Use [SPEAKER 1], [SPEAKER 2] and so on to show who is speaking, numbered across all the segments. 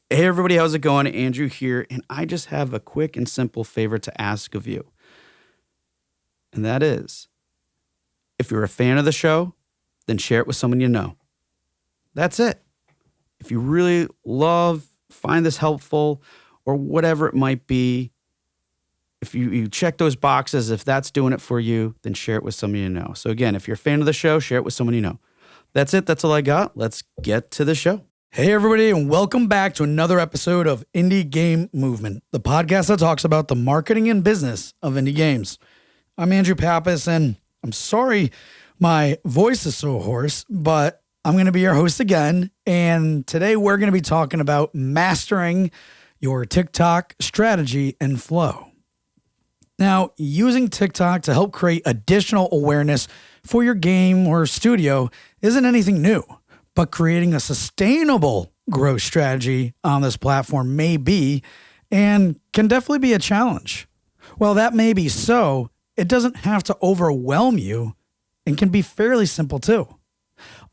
[SPEAKER 1] Hey everybody, how's it going? Andrew here, and I just have a quick and simple favor to ask of you. And that is, if you're a fan of the show, then share it with someone you know. That's it. If you really find this helpful, or whatever it might be, if you check those boxes, if that's doing it for you, then share it with someone you know. So again, if you're a fan of the show, share it with someone you know. That's it. That's all I got. Let's get to the show. Hey, everybody, and welcome back to another episode of Indie Game Movement, the podcast that talks about the marketing and business of indie games. I'm Andrew Pappas, and I'm sorry my voice is so hoarse, but I'm going to be your host again. And today we're going to be talking about mastering your TikTok strategy and flow. Now, using TikTok to help create additional awareness for your game or studio isn't anything new. But creating a sustainable growth strategy on this platform may be and can definitely be a challenge. While that may be so, it doesn't have to overwhelm you and can be fairly simple too.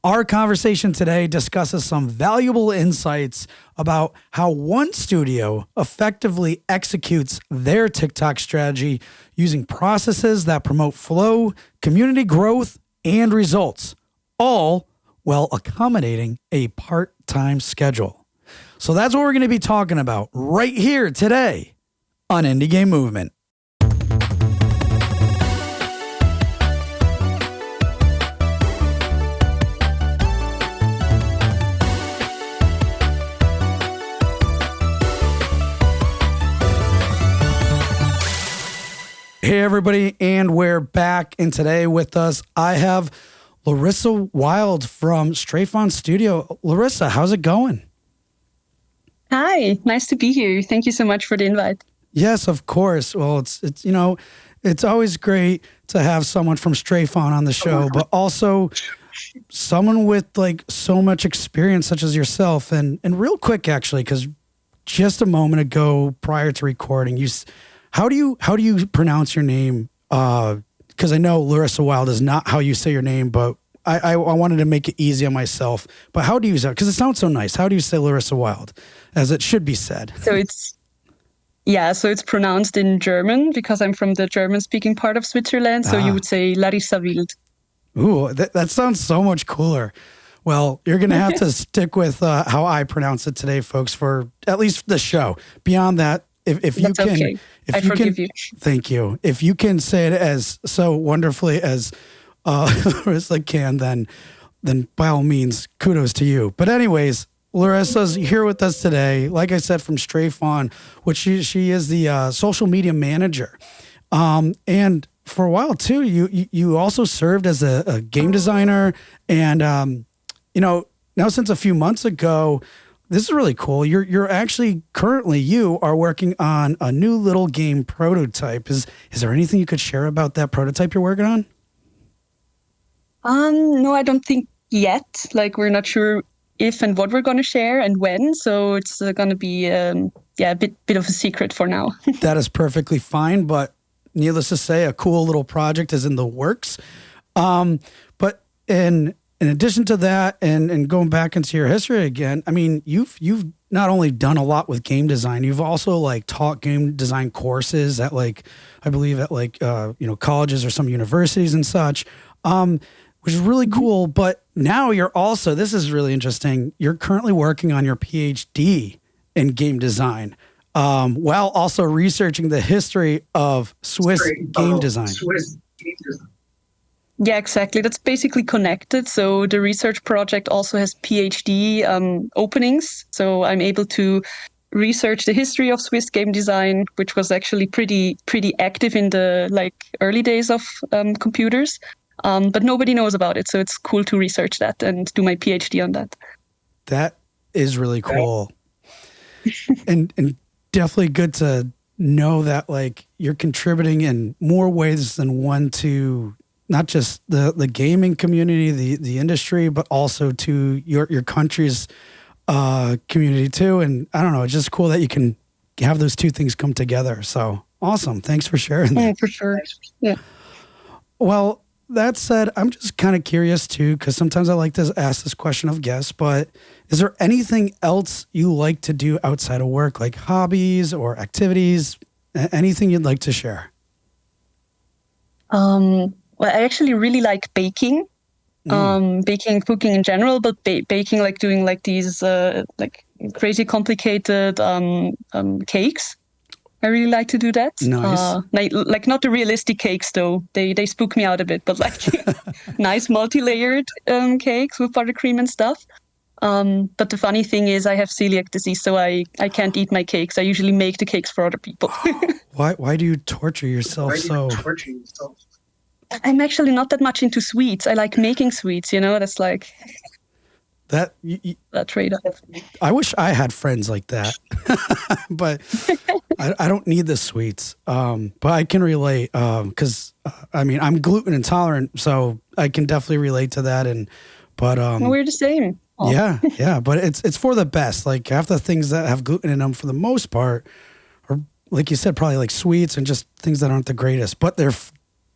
[SPEAKER 1] Our conversation today discusses some valuable insights about how one studio effectively executes their TikTok strategy using processes that promote flow, community growth, and results, all while accommodating a part-time schedule. So that's what we're going to be talking about right here today on Indie Game Movement. Hey everybody, and we're back, and today with us I have Larissa Wild from Stray Fawn Studio. Larissa, how's it going?
[SPEAKER 2] Hi, nice to be here. Thank you so much for the invite.
[SPEAKER 1] Yes, of course. Well, it's always great to have someone from Stray Fawn on the show, but also someone with like so much experience such as yourself. And real quick, actually, because just a moment ago prior to recording, how do you pronounce your name? Because I know Larissa Wild is not how you say your name, but I wanted to make it easy on myself. But how do you say it? Because it sounds so nice. How do you say Larissa Wild, as it should be said?
[SPEAKER 2] So it's pronounced in German because I'm from the German-speaking part of Switzerland. So you would say Larissa Wild.
[SPEAKER 1] Ooh, that sounds so much cooler. Well, you're going to have to stick with how I pronounce it today, folks, for at least the show. Beyond that, if you can...
[SPEAKER 2] Okay. I forgive you.
[SPEAKER 1] Thank you. If you can say it as so wonderfully as Larissa can, then by all means, kudos to you. But anyways, Larissa's here with us today. Like I said, from Stray Fawn, which she is the social media manager. And for a while too, you also served as a game designer. And now since a few months ago, this is really cool. You're actually currently you are working on a new little game prototype. Is there anything you could share about that prototype you're working on?
[SPEAKER 2] No, I don't think yet. Like we're not sure if and what we're going to share and when. So it's going to be a bit of a secret for now.
[SPEAKER 1] That is perfectly fine. But needless to say, a cool little project is in the works. But in addition to that, and going back into your history again, I mean, you've not only done a lot with game design, you've also like taught game design courses at colleges or some universities and such, which is really cool. But now you're also, this is really interesting, you're currently working on your PhD in game design, while also researching the history of Swiss game design.
[SPEAKER 2] Yeah, exactly. That's basically connected. So the research project also has PhD openings. So I'm able to research the history of Swiss game design, which was actually pretty active in the early days of computers. But nobody knows about it. So it's cool to research that and do my PhD on that.
[SPEAKER 1] That is really cool. and definitely good to know that like you're contributing in more ways than one to not just the gaming community, the industry, but also to your country's community too. And I don't know, it's just cool that you can have those two things come together. So awesome. Thanks for sharing that.
[SPEAKER 2] Yeah, for sure. Yeah.
[SPEAKER 1] Well,
[SPEAKER 3] that said, I'm just kind of curious too, because sometimes I like to ask this question of guests, but is there anything else you like to do outside of work, like hobbies or activities, anything you'd like to share?
[SPEAKER 2] Well, I actually really like baking. Baking, cooking in general, but baking, like doing like these like crazy complicated cakes. I really like to do that.
[SPEAKER 3] Nice.
[SPEAKER 2] Like not the realistic cakes though. They spook me out a bit, but like nice multi-layered cakes with buttercream and stuff. But the funny thing is I have celiac disease, so I can't eat my cakes. I usually make the cakes for other people.
[SPEAKER 3] Why do you torture yourself so?
[SPEAKER 2] I'm actually not that much into sweets. I like making sweets, that's like
[SPEAKER 3] that
[SPEAKER 2] trade-off.
[SPEAKER 3] I wish I had friends like that, but I don't need the sweets. But I can relate because I mean I'm gluten intolerant, so I can definitely relate to that. But
[SPEAKER 2] we're the same.
[SPEAKER 3] Oh. Yeah, but it's for the best. Like half the things that have gluten in them, for the most part, are like you said, probably like sweets and just things that aren't the greatest, but they're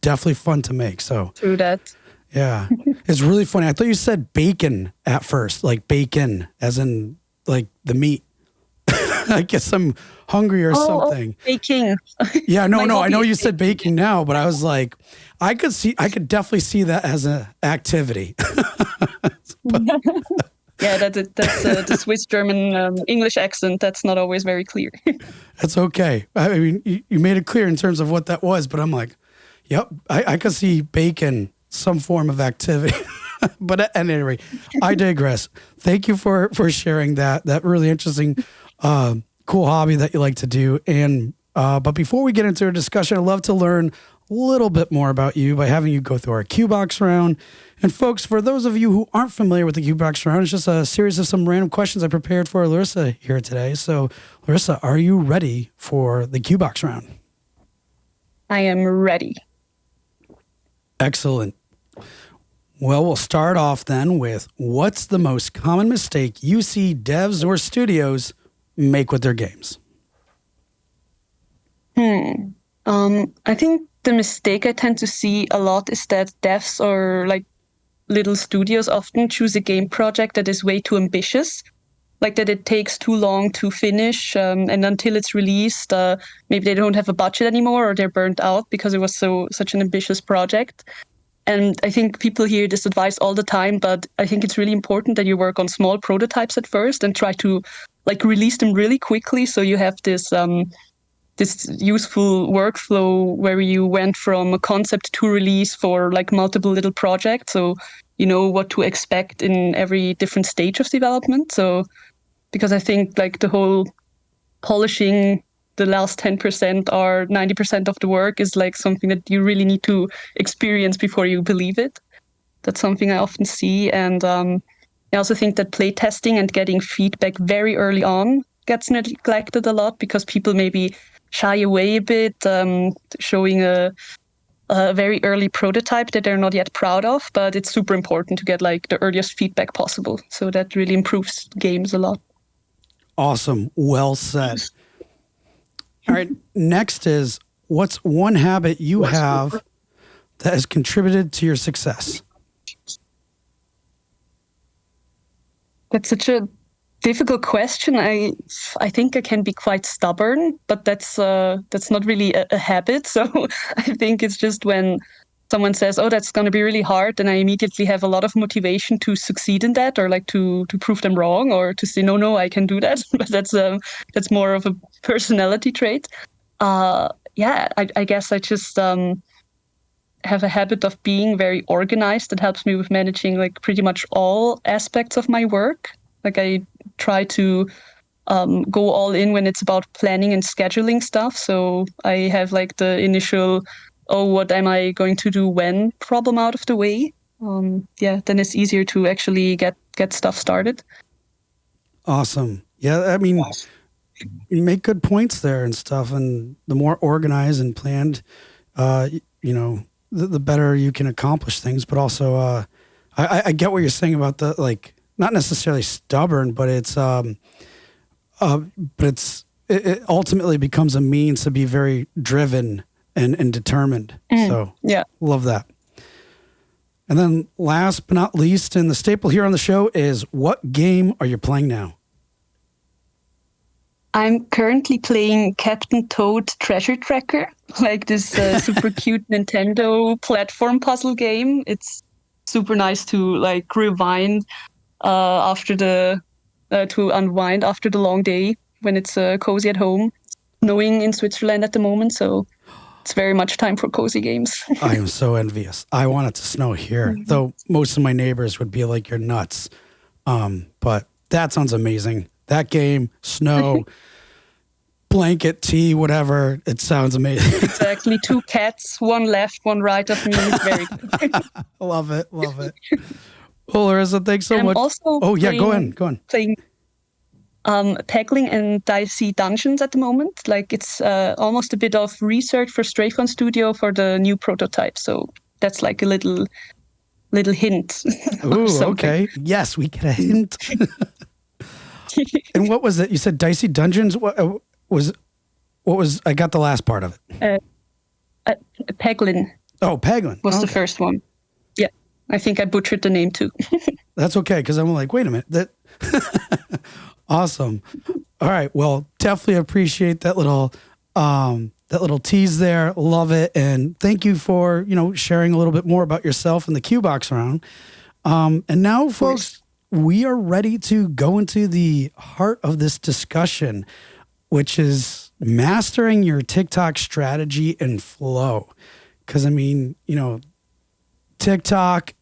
[SPEAKER 3] definitely fun to make. So
[SPEAKER 2] true that.
[SPEAKER 3] Yeah, it's really funny. I thought you said bacon at first, like bacon, as in like the meat. I guess I'm hungry or something.
[SPEAKER 2] Baking.
[SPEAKER 3] Yeah, no. I know you said baking now, but I was like, I could definitely see that as an activity.
[SPEAKER 2] Yeah, that's the Swiss German English accent. That's not always very clear.
[SPEAKER 3] That's okay. I mean, you made it clear in terms of what that was, but I'm like, yep, I could see bacon, some form of activity. But at any rate, I digress. Thank you for sharing that really interesting, cool hobby that you like to do. And but before we get into our discussion, I'd love to learn a little bit more about you by having you go through our Cue Box round. And folks, for those of you who aren't familiar with the Cue Box round, it's just a series of some random questions I prepared for Larissa here today. So, Larissa, are you ready for the Cue Box round?
[SPEAKER 2] I am ready.
[SPEAKER 3] Excellent. Well, we'll start off then with what's the most common mistake you see devs or studios make with their games?
[SPEAKER 2] I think the mistake I tend to see a lot is that devs or like little studios often choose a game project that is way too ambitious, like that it takes too long to finish, and until it's released, maybe they don't have a budget anymore or they're burnt out because it was such an ambitious project. And I think people hear this advice all the time, but I think it's really important that you work on small prototypes at first and try to like release them really quickly, so you have this useful workflow where you went from a concept to release for like multiple little projects, so you know what to expect in every different stage of development. So because I think like the whole polishing the last 10% or 90% of the work is like something that you really need to experience before you believe it. That's something I often see. And I also think that play testing and getting feedback very early on gets neglected a lot because people maybe shy away a bit, showing a very early prototype that they're not yet proud of, but it's super important to get like the earliest feedback possible. So that really improves games a lot.
[SPEAKER 3] Awesome. Well said. All right. Next is, what's one habit you have that has contributed to your success?
[SPEAKER 2] That's such a difficult question. I think I can be quite stubborn, but that's not really a habit. So I think it's just when someone says, "Oh, that's going to be really hard," and I immediately have a lot of motivation to succeed in that, or like to prove them wrong, or to say, "No, I can do that." But that's more of a personality trait. I guess I just have a habit of being very organized. That helps me with managing like pretty much all aspects of my work. Like I try to go all in when it's about planning and scheduling stuff. So I have like the initial, oh, what am I going to do when problem out of the way? Then it's easier to actually get stuff started.
[SPEAKER 3] Awesome. Yeah, I mean, you make good points there and stuff. And the more organized and planned, the better you can accomplish things. But also, I get what you're saying about the, like, not necessarily stubborn, but it ultimately becomes a means to be very driven and determined. So yeah, love that. And then last but not least, and the staple here on the show is, what game are you playing now?
[SPEAKER 2] I'm currently playing Captain Toad Treasure Tracker, like this super cute Nintendo platform puzzle game. It's super nice to like rewind to unwind after the long day when it's cozy at home. Snowing in Switzerland at the moment, so it's very much time for cozy games.
[SPEAKER 3] I am so envious. I want it to snow here, though most of my neighbors would be like, you're nuts. But that sounds amazing. That game, snow, blanket, tea, whatever. It sounds amazing.
[SPEAKER 2] Exactly. 2 cats, one left, one right of me. It's very good.
[SPEAKER 3] Love it. Love it. Well, Larissa, thanks so
[SPEAKER 2] I'm
[SPEAKER 3] much.
[SPEAKER 2] also
[SPEAKER 3] Oh, yeah, go on.
[SPEAKER 2] playing Peggling and Dicey Dungeons at the moment. Like it's almost a bit of research for Strathon Studio for the new prototype. So that's like a little hint.
[SPEAKER 3] Ooh, okay. Yes, we get a hint. And what was it? You said Dicey Dungeons? What was? I got the last part of it.
[SPEAKER 2] Peglin.
[SPEAKER 3] Oh, Peglin
[SPEAKER 2] was the first one. Yeah, I think I butchered the name too.
[SPEAKER 3] That's okay, because I'm like, wait a minute. That awesome. All right. Well, definitely appreciate that little tease there. Love it, and thank you for sharing a little bit more about yourself in the Q Box round. And now, folks, we are ready to go into the heart of this discussion, which is mastering your TikTok strategy and flow. Because TikTok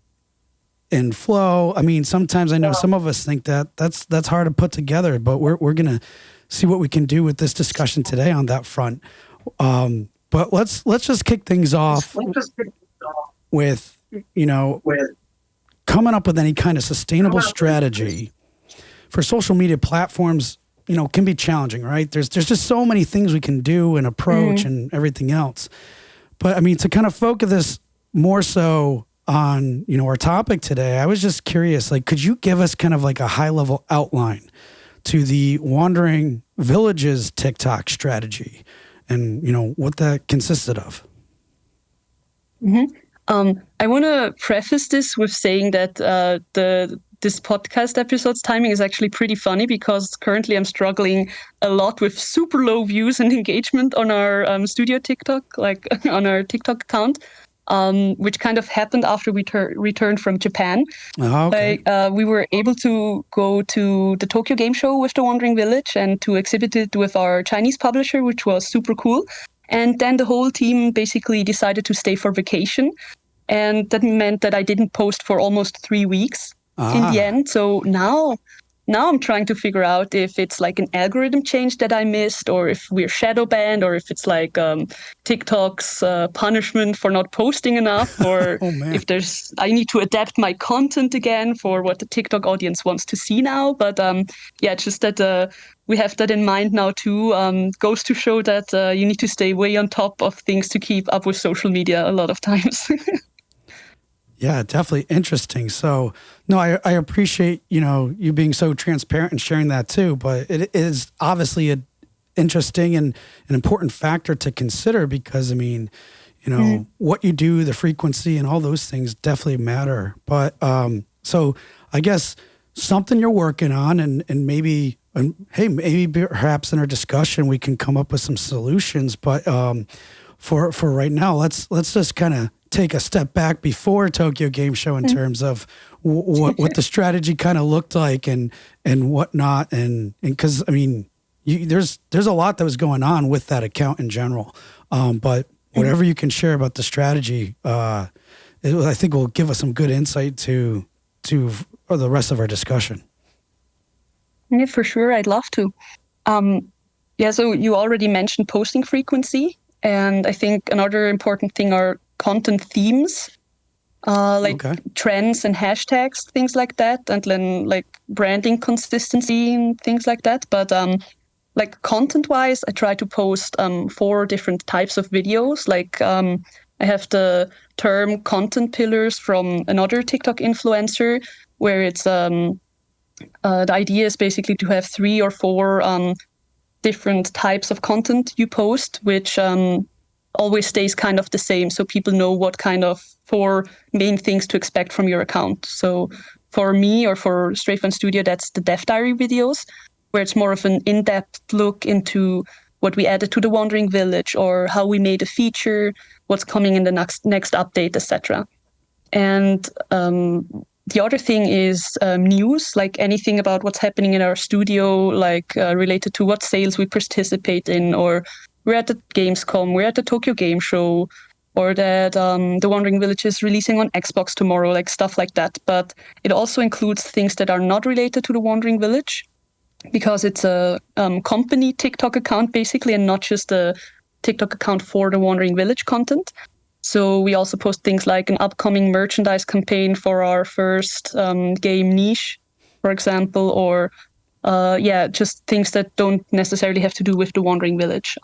[SPEAKER 3] and flow. Sometimes I know some of us think that's hard to put together, but we're gonna see what we can do with this discussion today on that front. But let's just kick things off with coming up with any kind of sustainable strategy for social media platforms. Can be challenging, right? There's just so many things we can do and approach and everything else. But to kind of focus this more so on, our topic today, I was just curious, could you give us kind of like a high level outline to the Wandering Villages TikTok strategy and, what that consisted of?
[SPEAKER 2] I want to preface this with saying that this podcast episode's timing is actually pretty funny because currently I'm struggling a lot with super low views and engagement on our studio TikTok, like on our TikTok account. Which kind of happened after we returned from Japan.
[SPEAKER 3] Oh, okay.
[SPEAKER 2] We were able to go to the Tokyo Game Show with the Wandering Village and to exhibit it with our Chinese publisher, which was super cool. And then the whole team basically decided to stay for vacation. And that meant that I didn't post for almost 3 weeks in the end. So now I'm trying to figure out if it's like an algorithm change that I missed, or if we're shadow banned, or if it's like TikTok's punishment for not posting enough, or if I need to adapt my content again for what the TikTok audience wants to see now. But just that we have that in mind now too. Goes to show that you need to stay way on top of things to keep up with social media a lot of times.
[SPEAKER 3] Yeah, definitely interesting. So, no, I appreciate, you being so transparent and sharing that too, but it is obviously an interesting and an important factor to consider because, what you do, the frequency and all those things definitely matter. But, so I guess something you're working on and maybe perhaps in our discussion, we can come up with some solutions. But, for right now, let's just kind of take a step back before Tokyo Game Show in terms of what the strategy kind of looked like and whatnot. And because, there's a lot that was going on with that account in general. But whatever you can share about the strategy, I think will give us some good insight to the rest of our discussion.
[SPEAKER 2] Yeah, for sure. I'd love to. So you already mentioned posting frequency. And I think another important thing are content themes, trends and hashtags, things like that, and then like branding consistency and things like that. But content-wise, I try to post 4 different types of videos. I have the term content pillars from another TikTok influencer, where it's the idea is basically to have 3 or 4 different types of content you post, which always stays kind of the same, so people know what kind of 4 main things to expect from your account. So for me, or for Stray Fun Studio, that's the Dev Diary videos, where it's more of an in-depth look into what we added to the Wandering Village, or how we made a feature, what's coming in the next update, etc. And the other thing is news, like anything about what's happening in our studio, like related to what sales we participate in, or we're at the Gamescom, we're at the Tokyo Game Show, or that the Wandering Village is releasing on Xbox tomorrow, like stuff like that. But it also includes things that are not related to the Wandering Village, because it's a company TikTok account, basically, and not just a TikTok account for the Wandering Village content. So we also post things like an upcoming merchandise campaign for our first game Niche, for example, or just things that don't necessarily have to do with the Wandering Village.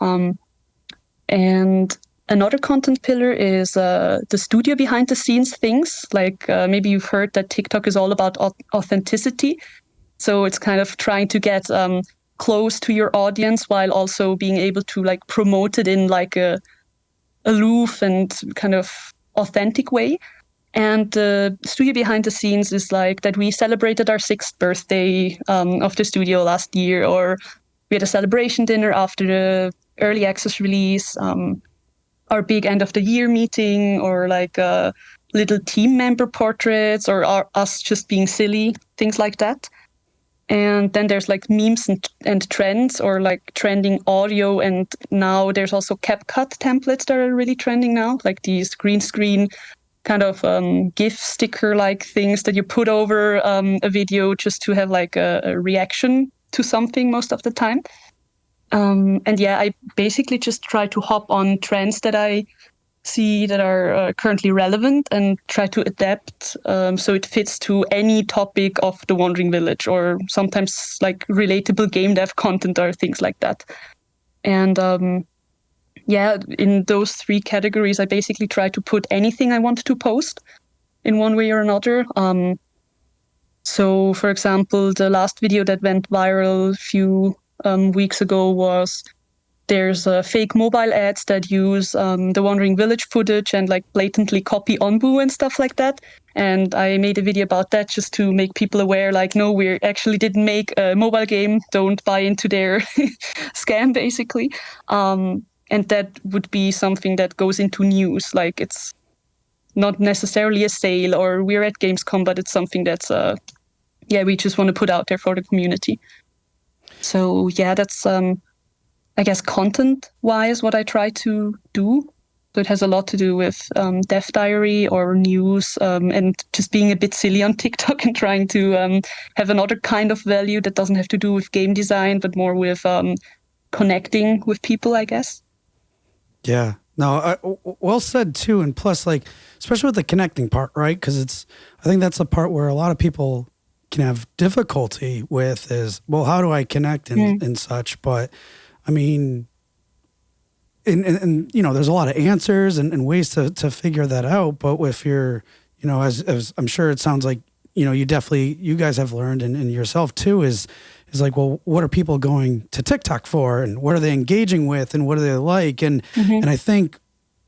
[SPEAKER 2] And another content pillar is the studio behind the scenes things. Like maybe you've heard that TikTok is all about authenticity. So it's kind of trying to get close to your audience while also being able to like promote it in like a aloof and kind of authentic way. And the studio behind the scenes is like that we celebrated our 6th birthday of the studio last year, or we had a celebration dinner after the early access release, our big end of the year meeting, or like little team member portraits, or us just being silly, things like that. And then there's like memes and trends, or like trending audio. And now there's also CapCut templates that are really trending now, like these green screen kind of GIF sticker-like things that you put over a video just to have like a reaction to something most of the time. And yeah, I basically just try to hop on trends that I see that are currently relevant and try to adapt so it fits to any topic of the Wandering Village, or sometimes like relatable game dev content or things like that. And in those 3 categories, I basically try to put anything I want to post in one way or another. So, for example, the last video that went viral a few weeks ago was there's fake mobile ads that use the Wandering Village footage and like blatantly copy Onbu and stuff like that. And I made a video about that just to make people aware, like, no, we actually didn't make a mobile game. Don't buy into their scam, basically. And that would be something that goes into news. Like, it's not necessarily a sale or we're at Gamescom, but it's something that's, we just want to put out there for the community. So, yeah, that's, I guess, content-wise, what I try to do. So it has a lot to do with Dev Diary or news, and just being a bit silly on TikTok and trying to have another kind of value that doesn't have to do with game design, but more with connecting with people, I guess.
[SPEAKER 3] Yeah. No, well said too. And plus, like, especially with the connecting part, right? Because I think that's the part where a lot of people can have difficulty with is, well, how do I connect and such? But I mean, and you know, there's a lot of answers and ways to figure that out. But if you're, you know, as I'm sure it sounds like, you know, you guys have learned and yourself too is like, well, what are people going to TikTok for, and what are they engaging with, and what do they like? And and I think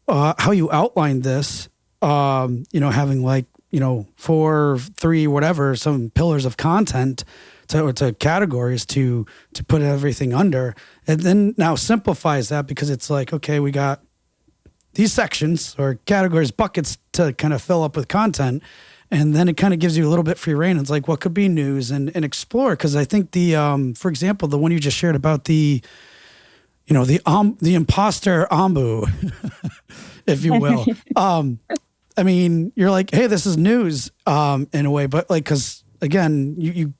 [SPEAKER 3] how you outlined this, you know, having like, you know, 4, 3, whatever, some pillars of content to categories to put everything under, and then now simplifies that because it's like, okay, we got these sections or categories, buckets to kind of fill up with content. And then it kind of gives you a little bit free reign. It's like, what could be news and explore? Because I think for example, the one you just shared about the imposter Ambu, if you will. I mean, you're like, hey, this is news in a way, but like, because again, you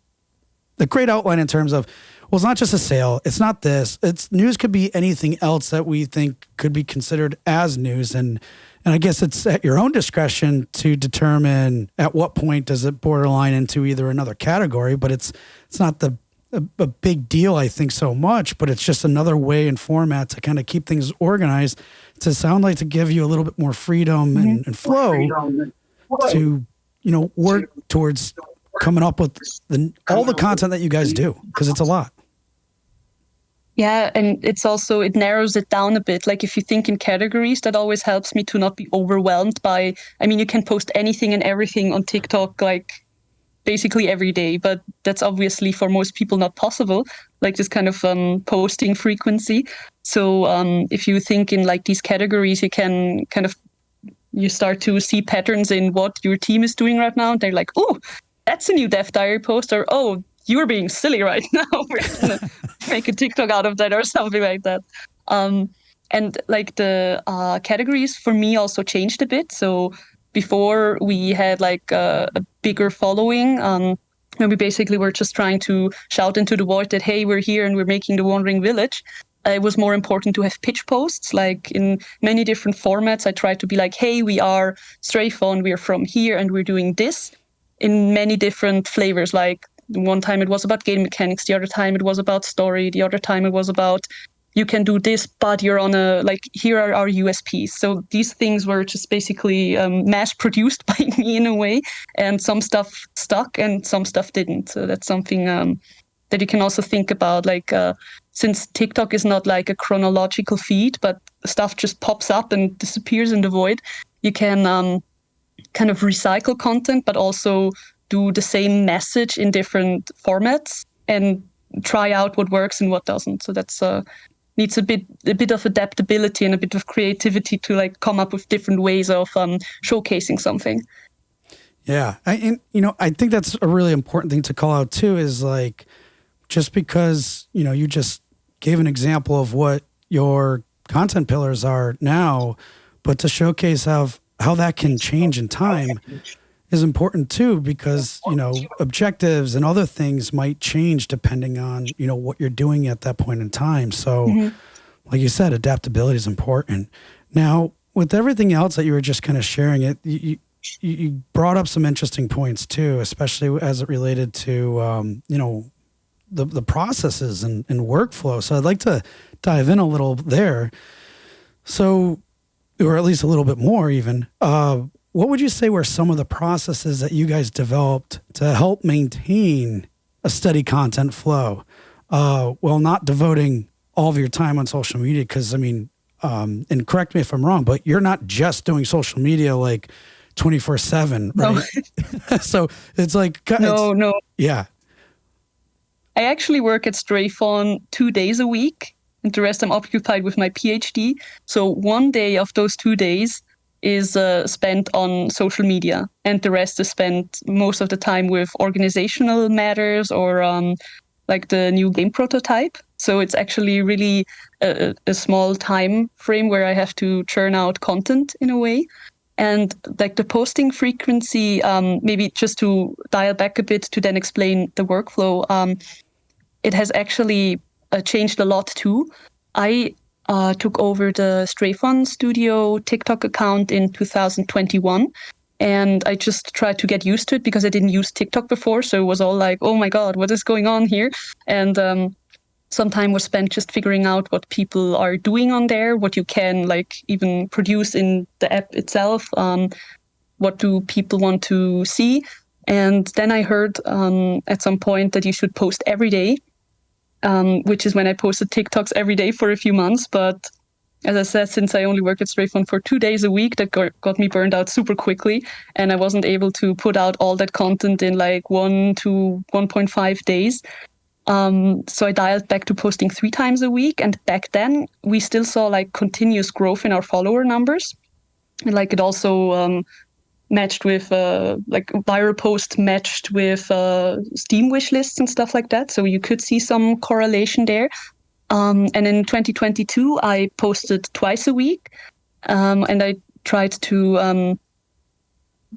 [SPEAKER 3] the great outline in terms of, well, it's not just a sale. It's not this. It's news could be anything else that we think could be considered as news. And I guess it's at your own discretion to determine at what point does it borderline into either another category, but it's not a big deal, I think, so much, but it's just another way and format to kind of keep things organized, to sound like to give you a little bit more freedom and flow to, you know, work towards coming up with all the content that you guys do, because it's a lot.
[SPEAKER 2] Yeah, and it narrows it down a bit. Like if you think in categories, that always helps me to not be overwhelmed by, I mean, you can post anything and everything on TikTok, like basically every day, but that's obviously for most people not possible, like this kind of posting frequency. So if you think in like these categories, you can kind of, you start to see patterns in what your team is doing right now. They're like, oh, that's a new Dev Diary post, or oh, you're being silly right now. We're gonna make a TikTok out of that or something like that. Um, and like the categories for me also changed a bit. So before we had like a bigger following, and we basically were just trying to shout into the void that, hey, we're here and we're making the Wandering Village. It was more important to have pitch posts, like in many different formats. I tried to be like, hey, we are Strayphone, we're from here and we're doing this, in many different flavors. Like one time it was about game mechanics, the other time it was about story, the other time it was about you can do this, but you're on a, like, here are our USPs. So these things were just basically mass produced by me in a way, and some stuff stuck and some stuff didn't. So that's something that you can also think about, like since TikTok is not like a chronological feed, but stuff just pops up and disappears in the void, you can kind of recycle content, but also do the same message in different formats and try out what works and what doesn't. So that's needs a bit of adaptability and a bit of creativity to like come up with different ways of showcasing something.
[SPEAKER 3] Yeah. And I think that's a really important thing to call out too, is like, just because, you just gave an example of what your content pillars are now, but to showcase how that can change in time is important too, because, objectives and other things might change depending on, what you're doing at that point in time. So like you said, adaptability is important. Now, with everything else that you were just kind of sharing, you brought up some interesting points too, especially as it related to, the processes and workflow. So I'd like to dive in a little there. So, or at least a little bit more even, what would you say were some of the processes that you guys developed to help maintain a steady content flow, while not devoting all of your time on social media? Because, I mean, and correct me if I'm wrong, but you're not just doing social media like 24/7, right? No. So it's like...
[SPEAKER 2] No.
[SPEAKER 3] Yeah.
[SPEAKER 2] I actually work at Strayphone 2 days a week, and the rest I'm occupied with my PhD. So one day of those 2 days is spent on social media, and the rest is spent most of the time with organizational matters or like the new game prototype. So it's actually really a small time frame where I have to churn out content in a way. And like the posting frequency, maybe just to dial back a bit to then explain the workflow, it has actually changed a lot too. I took over the Strayphone Studio TikTok account in 2021. And I just tried to get used to it because I didn't use TikTok before. So it was all like, oh my God, what is going on here? And some time was spent just figuring out what people are doing on there, what you can like even produce in the app itself. What do people want to see? And then I heard at some point that you should post every day, which is when I posted TikToks every day for a few months. But as I said, since I only work at Strayphone for 2 days a week, that got me burned out super quickly. And I wasn't able to put out all that content in like 1 to 1.5 days. So I dialed back to posting 3 times a week. And back then we still saw like continuous growth in our follower numbers. And like it also matched with like viral post matched with Steam wish lists and stuff like that. So you could see some correlation there. And in 2022, I posted twice a week. And I tried to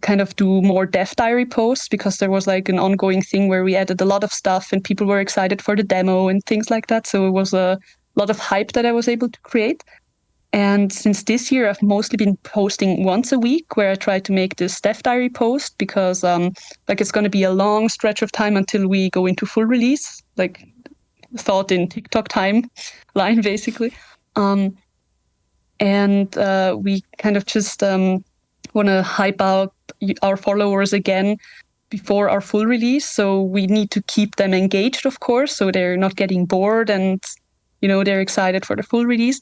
[SPEAKER 2] kind of do more Dev Diary posts because there was like an ongoing thing where we added a lot of stuff and people were excited for the demo and things like that. So it was a lot of hype that I was able to create. And since this year, I've mostly been posting once a week where I try to make this Dev Diary post because like it's going to be a long stretch of time until we go into full release, like thought in TikTok timeline, basically. And we kind of just want to hype out our followers again before our full release. So we need to keep them engaged, of course, so they're not getting bored and they're excited for the full release.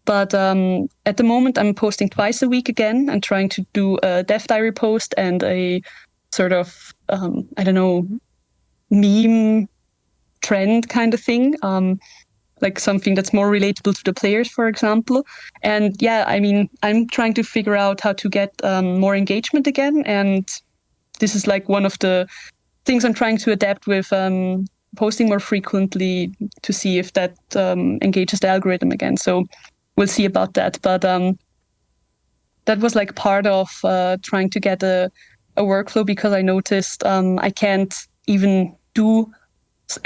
[SPEAKER 2] But at the moment, I'm posting twice a week again and trying to do a dev diary post and a sort of, meme trend kind of thing. Like something that's more relatable to the players, for example. And yeah, I mean, I'm trying to figure out how to get more engagement again. And this is like one of the things I'm trying to adapt with posting more frequently to see if that engages the algorithm again. So we'll see about that. But that was like part of trying to get a workflow, because I noticed I can't even do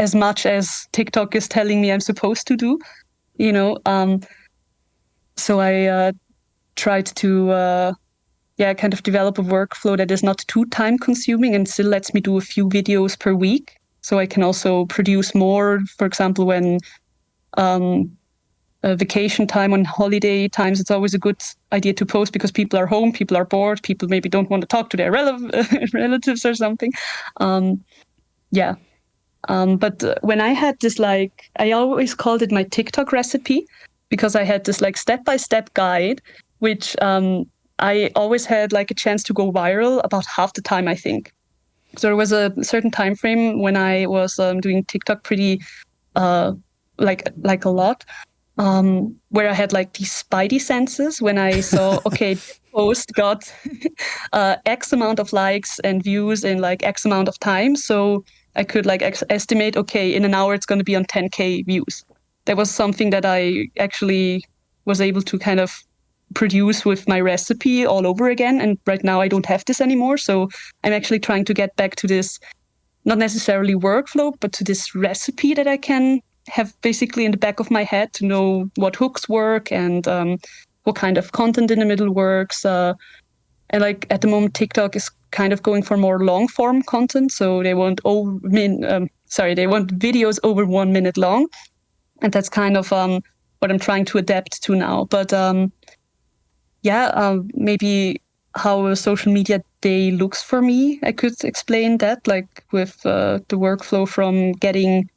[SPEAKER 2] as much as TikTok is telling me I'm supposed to do, So I tried to, kind of develop a workflow that is not too time consuming and still lets me do a few videos per week. So I can also produce more, for example, when vacation time, on holiday times, it's always a good idea to post because people are home, people are bored, people maybe don't want to talk to their relatives or something. But when I had this, I always called it my TikTok recipe, because I had this step-by-step guide, which I always had a chance to go viral about half the time, I think. So there was a certain time frame when I was doing TikTok pretty a lot, where I had these spidey senses when I saw, okay, this post got X amount of likes and views in X amount of time. So I could estimate, okay, in an hour it's going to be on 10K views. That was something that I actually was able to kind of produce with my recipe all over again. And right now I don't have this anymore. So I'm actually trying to get back to this, not necessarily workflow, but to this recipe that I can have basically in the back of my head to know what hooks work and what kind of content in the middle works. And at the moment, TikTok is kind of going for more long form content. So they want they want videos over 1 minute long. And that's kind of what I'm trying to adapt to now. But maybe how a social media day looks for me, I could explain that, with the workflow from getting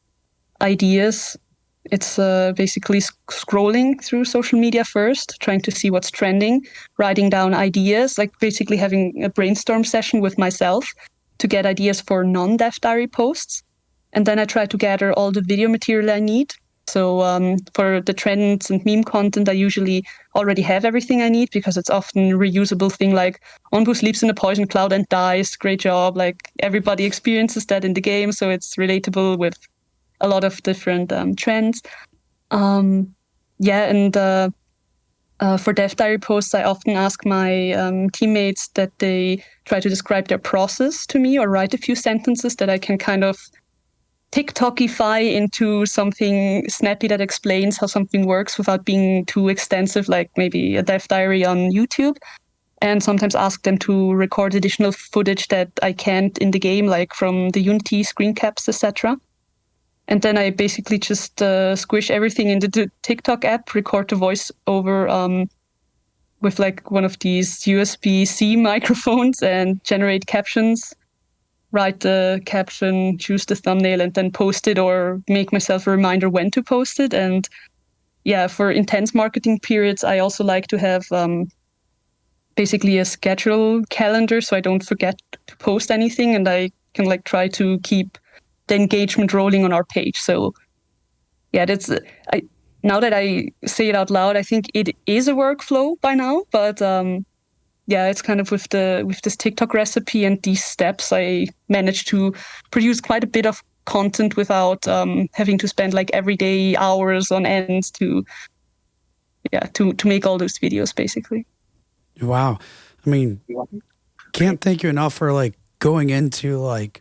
[SPEAKER 2] ideas. It's basically scrolling through social media first, trying to see what's trending, writing down ideas, basically having a brainstorm session with myself to get ideas for non-dev diary posts. And then I try to gather all the video material I need. So for the trends and meme content, I usually already have everything I need, because it's often reusable thing like Onbu sleeps in a poison cloud and dies. Great job. Everybody experiences that in the game. So it's relatable with a lot of different trends. For dev diary posts, I often ask my teammates that they try to describe their process to me, or write a few sentences that I can kind of TikTokify into something snappy that explains how something works without being too extensive, like maybe a dev diary on YouTube. And sometimes ask them to record additional footage that I can't in the game, like from the Unity screen caps, etc. And then I basically just squish everything into the TikTok app, record the voice over with one of these USB-C microphones, and generate captions, write the caption, choose the thumbnail, and then post it, or make myself a reminder when to post it. And for intense marketing periods, I also like to have basically a schedule calendar, so I don't forget to post anything, and I can try to keep the engagement rolling on our page. So that's now that I say it out loud, I think it is a workflow by now, but it's kind of with this TikTok recipe and these steps, I managed to produce quite a bit of content without having to spend every day hours on end to make all those videos, basically.
[SPEAKER 3] Wow. I mean, can't thank you enough for going into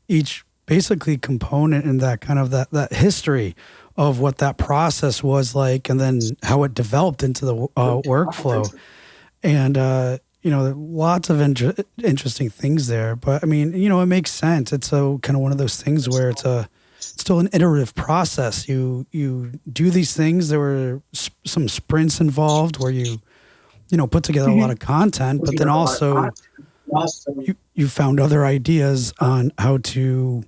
[SPEAKER 3] each basically component and that kind of that history of what that process was like, and then how it developed into the workflow. And, lots of interesting things there. But I mean, it makes sense. It's kind of one of those things where it's still an iterative process. You do these things. There were some sprints involved where you put together a lot of content, but then also you found other ideas on how to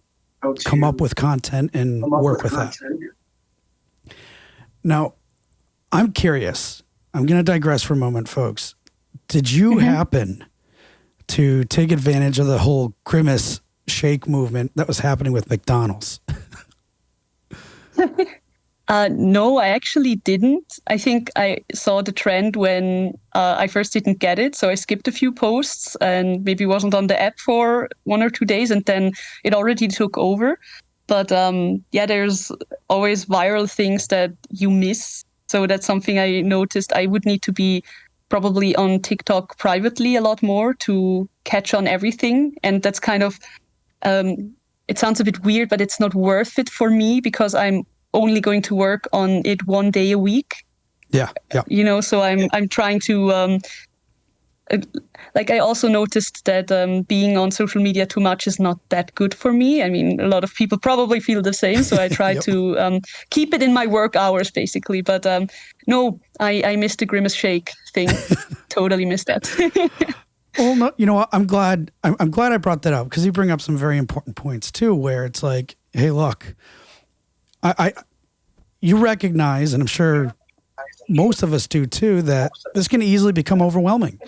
[SPEAKER 3] come up with content and work with that. Now, I'm curious. I'm going to digress for a moment, folks. Did you happen to take advantage of the whole Grimace shake movement that was happening with McDonald's?
[SPEAKER 2] No, I actually didn't. I think I saw the trend when I first didn't get it. So I skipped a few posts and maybe wasn't on the app for 1 or 2 days, and then it already took over. But yeah, there's always viral things that you miss. So that's something I noticed. I would need to be probably on TikTok privately a lot more to catch on everything. And that's kind of, it sounds a bit weird, but it's not worth it for me because I'm only going to work on it 1 day a week.
[SPEAKER 3] Yeah.
[SPEAKER 2] So I'm trying to like I also noticed that being on social media too much is not that good for me. I mean, a lot of people probably feel the same, so I try to keep it in my work hours basically. But no, I missed the Grimace Shake thing. Totally missed that.
[SPEAKER 3] Well, no, you know what? I'm glad I brought that up because you bring up some very important points too, where it's like, hey, look, you recognize, and I'm sure most of us do too, that this can easily become overwhelming.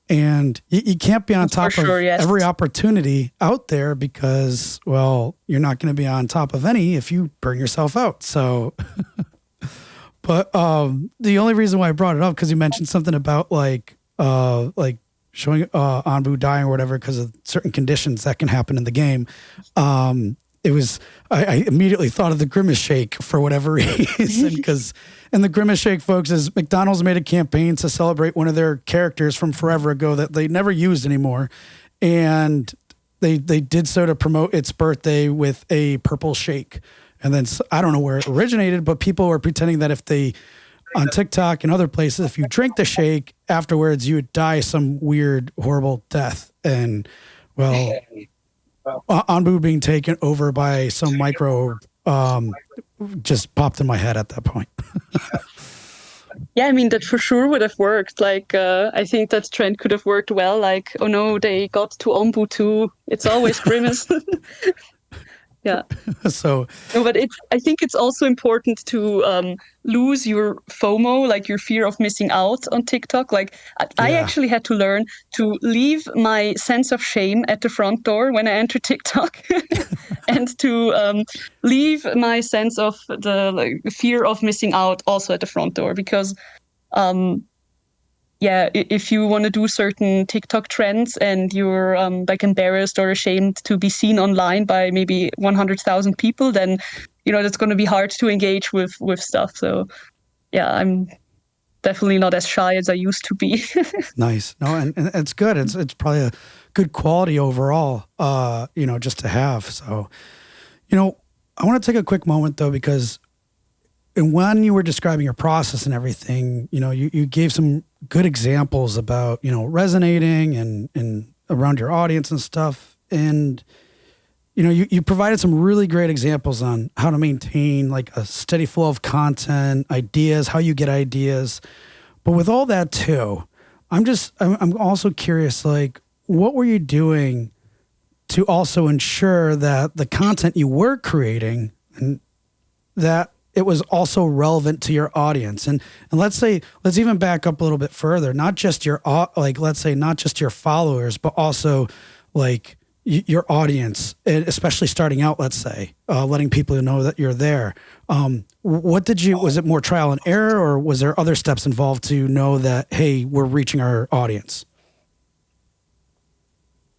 [SPEAKER 3] And you can't be on top of every opportunity out there because, well, you're not going to be on top of any if you burn yourself out. So, but the only reason why I brought it up, because you mentioned something about like showing Anbu dying or whatever because of certain conditions that can happen in the game. I immediately thought of the Grimace Shake for whatever reason, because and the Grimace Shake, folks, is McDonald's made a campaign to celebrate one of their characters from forever ago that they never used anymore, and they did so to promote its birthday with a purple shake. And then I don't know where it originated, but people were pretending that if they on TikTok and other places, if you drink the shake afterwards, you would die some weird, horrible death. And well, Anbu being taken over by some microbe just popped in my head at that point.
[SPEAKER 2] Yeah, I mean, that for sure would have worked. Like, I think that trend could have worked well. Like, oh no, they got to Anbu too. It's always Grimace. Yeah.
[SPEAKER 3] So,
[SPEAKER 2] no, but I think it's also important to lose your FOMO, like your fear of missing out on TikTok. Like I actually had to learn to leave my sense of shame at the front door when I enter TikTok, and to leave my sense of the fear of missing out also at the front door, because if you want to do certain TikTok trends and you're like embarrassed or ashamed to be seen online by maybe 100,000 people, then that's going to be hard to engage with stuff. So yeah, I'm definitely not as shy as I used to be.
[SPEAKER 3] Nice. No, and it's good. It's probably a good quality overall, just to have. So, I want to take a quick moment though, because when you were describing your process and everything, you gave some good examples about, resonating and around your audience and stuff. And, you provided some really great examples on how to maintain like a steady flow of content, ideas, how you get ideas. But with all that too, I'm also curious, like, what were you doing to also ensure that the content you were creating and that it was also relevant to your audience? And let's even back up a little bit further, not just your followers, but also like your audience, and especially starting out, let's say, letting people know that you're there. Was it more trial and error, or was there other steps involved to know that, hey, we're reaching our audience?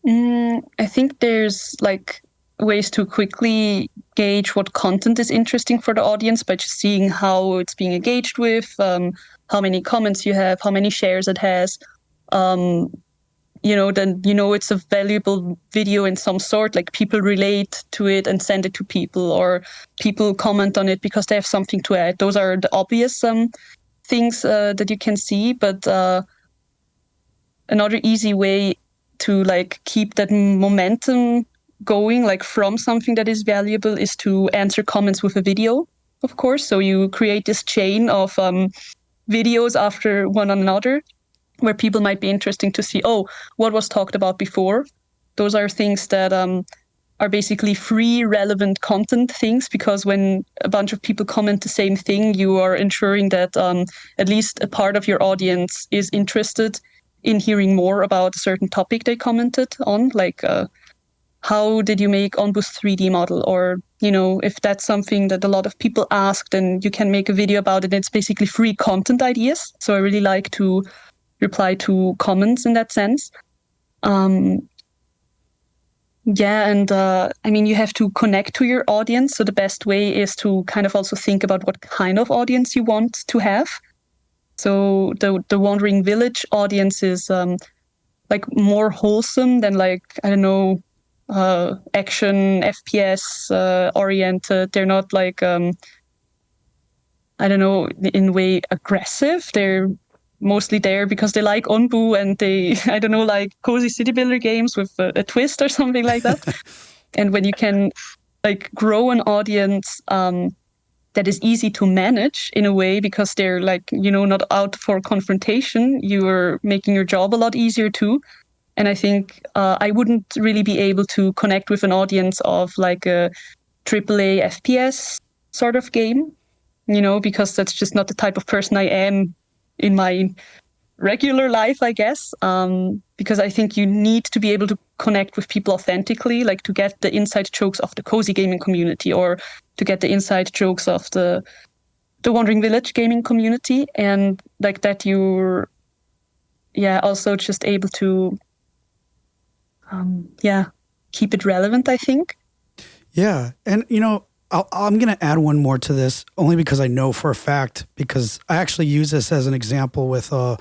[SPEAKER 2] I think there's like ways to quickly gauge what content is interesting for the audience by just seeing how it's being engaged with, how many comments you have, how many shares it has. Then it's a valuable video in some sort, like people relate to it and send it to people, or people comment on it because they have something to add. Those are the obvious things that you can see. But another easy way to like keep that momentum going, like from something that is valuable, is to answer comments with a video, of course. So you create this chain of videos after one another where people might be interesting to see, what was talked about before. Those are things that are basically free relevant content things, because when a bunch of people comment the same thing, you are ensuring that at least a part of your audience is interested in hearing more about a certain topic they commented on, like how did you make Onbus 3D model? Or, if that's something that a lot of people ask, then you can make a video about it. It's basically free content ideas. So I really like to reply to comments in that sense. Yeah, and you have to connect to your audience. So the best way is to kind of also think about what kind of audience you want to have. So the Wandering Village audience is like more wholesome than, like, I don't know, action FPS oriented. They're not like I don't know, in a way aggressive. They're mostly there because they like Onbu and they, I don't know, like cozy city builder games with a twist or something like that. And when you can like grow an audience that is easy to manage in a way, because they're like, not out for confrontation, you're making your job a lot easier too. And I think I wouldn't really be able to connect with an audience of like a AAA FPS sort of game, because that's just not the type of person I am in my regular life, I guess. Because I think you need to be able to connect with people authentically, like to get the inside jokes of the cozy gaming community, or to get the inside jokes of the Wandering Village gaming community, and like that you're, also just able to, keep it relevant, I think.
[SPEAKER 3] Yeah. And, I'm going to add one more to this, only because I know for a fact, because I actually use this as an example with a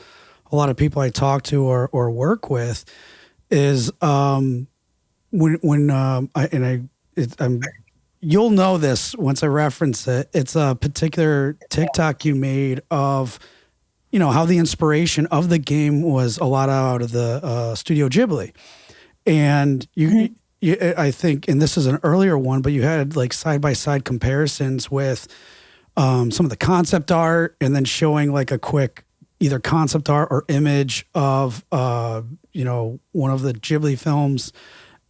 [SPEAKER 3] lot of people I talk to or work with, is you'll know this once I reference it. It's a particular TikTok you made of, how the inspiration of the game was a lot out of the Studio Ghibli. And I think, and this is an earlier one, but you had like side-by-side comparisons with some of the concept art, and then showing like a quick either concept art or image of, one of the Ghibli films.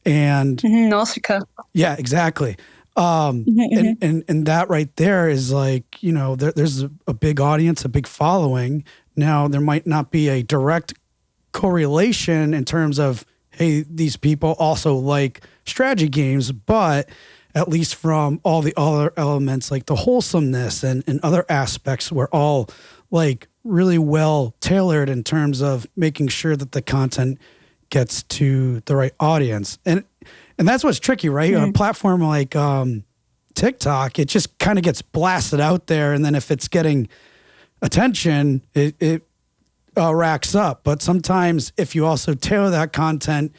[SPEAKER 3] And
[SPEAKER 2] Nausicaa.
[SPEAKER 3] Yeah, exactly. And that right there is like, there's a big audience, a big following. Now, there might not be a direct correlation in terms of, hey, these people also like strategy games, but at least from all the other elements, like the wholesomeness and other aspects, were all like really well tailored in terms of making sure that the content gets to the right audience. And that's what's tricky, right? On a platform like TikTok, it just kind of gets blasted out there. And then if it's getting attention, it racks up. But sometimes if you also tailor that content,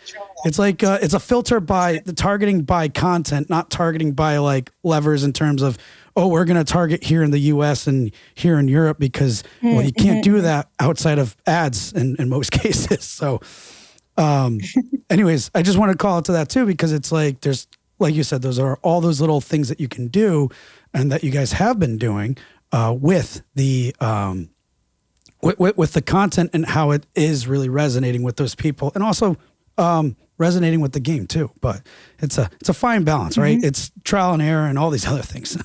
[SPEAKER 3] it's like it's a filter by the targeting by content, not targeting by like levers in terms of, oh, we're going to target here in the US and here in Europe, because, well, you can't do that outside of ads in most cases. So anyways, I just want to call it to that too, because it's like, there's, like you said, those are all those little things that you can do and that you guys have been doing with the with the content, and how it is really resonating with those people, and also resonating with the game too. But it's a fine balance, right? It's trial and error and all these other things.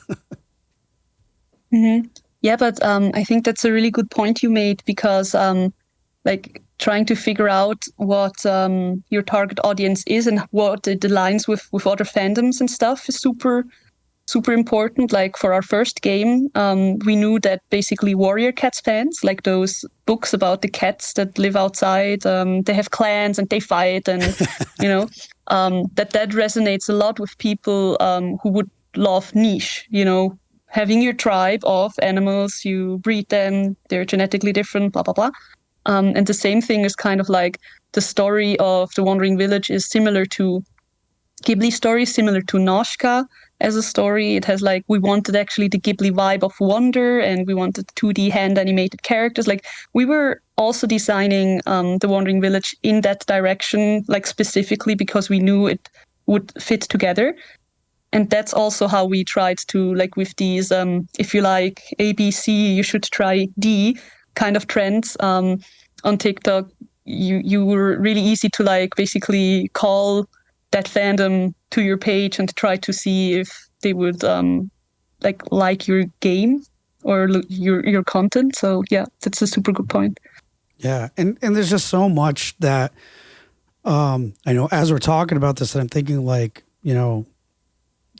[SPEAKER 2] Yeah, but I think that's a really good point you made, because like trying to figure out what your target audience is and what it aligns with other fandoms and stuff is super important. Like for our first game, we knew that basically Warrior Cats fans, like those books about the cats that live outside, they have clans and they fight, and that resonates a lot with people who would love niche, having your tribe of animals, you breed them, they're genetically different, blah blah blah. And the same thing is kind of like the story of the Wandering Village is similar to Ghibli story, similar to Nausicaa as a story. It has like, we wanted actually the Ghibli vibe of wonder, and we wanted 2D hand animated characters. Like we were also designing the Wandering Village in that direction, like specifically because we knew it would fit together. And that's also how we tried to, like with these, if you like A, B, C, you should try D kind of trends on TikTok. You were really easy to like basically call that fandom to your page and try to see if they would like your game or your content. So yeah, that's a super good point.
[SPEAKER 3] Yeah, and there's just so much that I know as we're talking about this, that I'm thinking like, you know,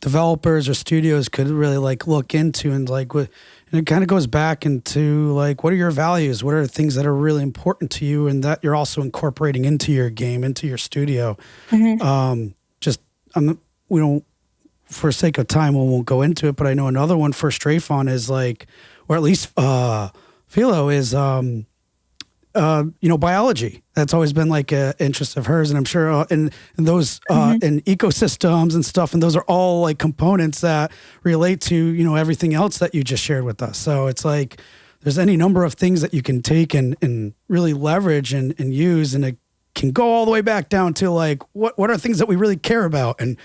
[SPEAKER 3] developers or studios could really like look into, and like and it kind of goes back into like, what are your values? What are the things that are really important to you and that you're also incorporating into your game, into your studio? We don't, for sake of time, we won't go into it, but I know another one for Strafon is like, or at least Philo is, biology. That's always been like an interest of hers, and I'm sure in those in ecosystems and stuff, and those are all like components that relate to, you know, everything else that you just shared with us. So it's like there's any number of things that you can take and really leverage and use, and it can go all the way back down to like what are things that we really care about, and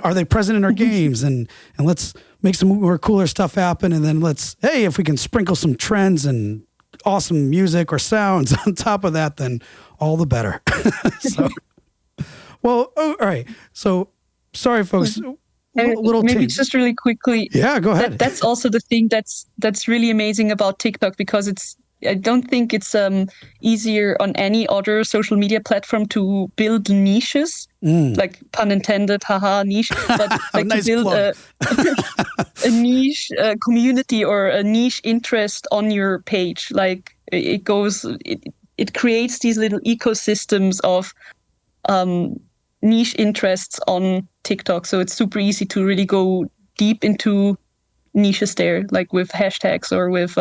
[SPEAKER 3] are they present in our games, and let's make some more cooler stuff happen, and then if we can sprinkle some trends and awesome music or sounds on top of that, then all the better. So, well, all right. So, sorry, folks. Little
[SPEAKER 2] maybe just really quickly.
[SPEAKER 3] Yeah, go ahead.
[SPEAKER 2] That's also the thing that's really amazing about TikTok, because I don't think it's easier on any other social media platform to build niches, like pun intended, haha, niche, but like
[SPEAKER 3] nice
[SPEAKER 2] to build a niche community or a niche interest on your page. Like it creates these little ecosystems of niche interests on TikTok. So it's super easy to really go deep into niches there, like with hashtags or with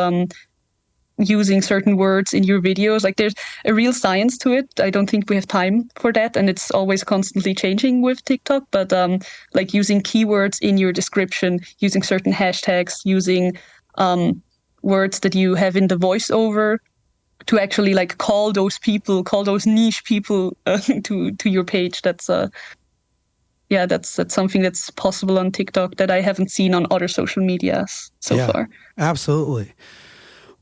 [SPEAKER 2] using certain words in your videos. Like there's a real science to it. I don't think we have time for that, and it's always constantly changing with TikTok, but like using keywords in your description, using certain hashtags, using words that you have in the voiceover to actually like call those niche people to your page. That's something that's possible on TikTok that I haven't seen on other social medias so far.
[SPEAKER 3] Absolutely.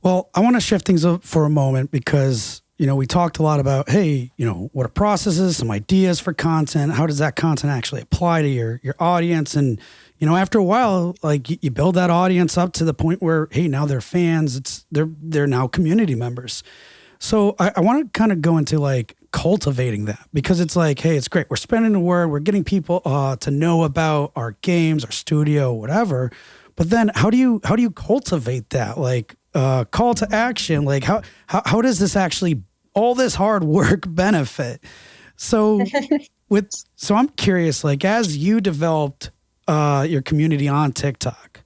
[SPEAKER 3] Well, I want to shift things up for a moment because, you know, we talked a lot about, hey, you know, what are processes, some ideas for content, how does that content actually apply to your audience? And, you know, after a while, like you build that audience up to the point where, hey, now they're fans, they're now community members. So I want to kind of go into like cultivating that, because it's like, hey, it's great. We're spreading the word. We're getting people to know about our games, our studio, whatever. But then how do you cultivate that? Like, call to action, like how does this actually, all this hard work benefit? So I'm curious, like as you developed your community on TikTok,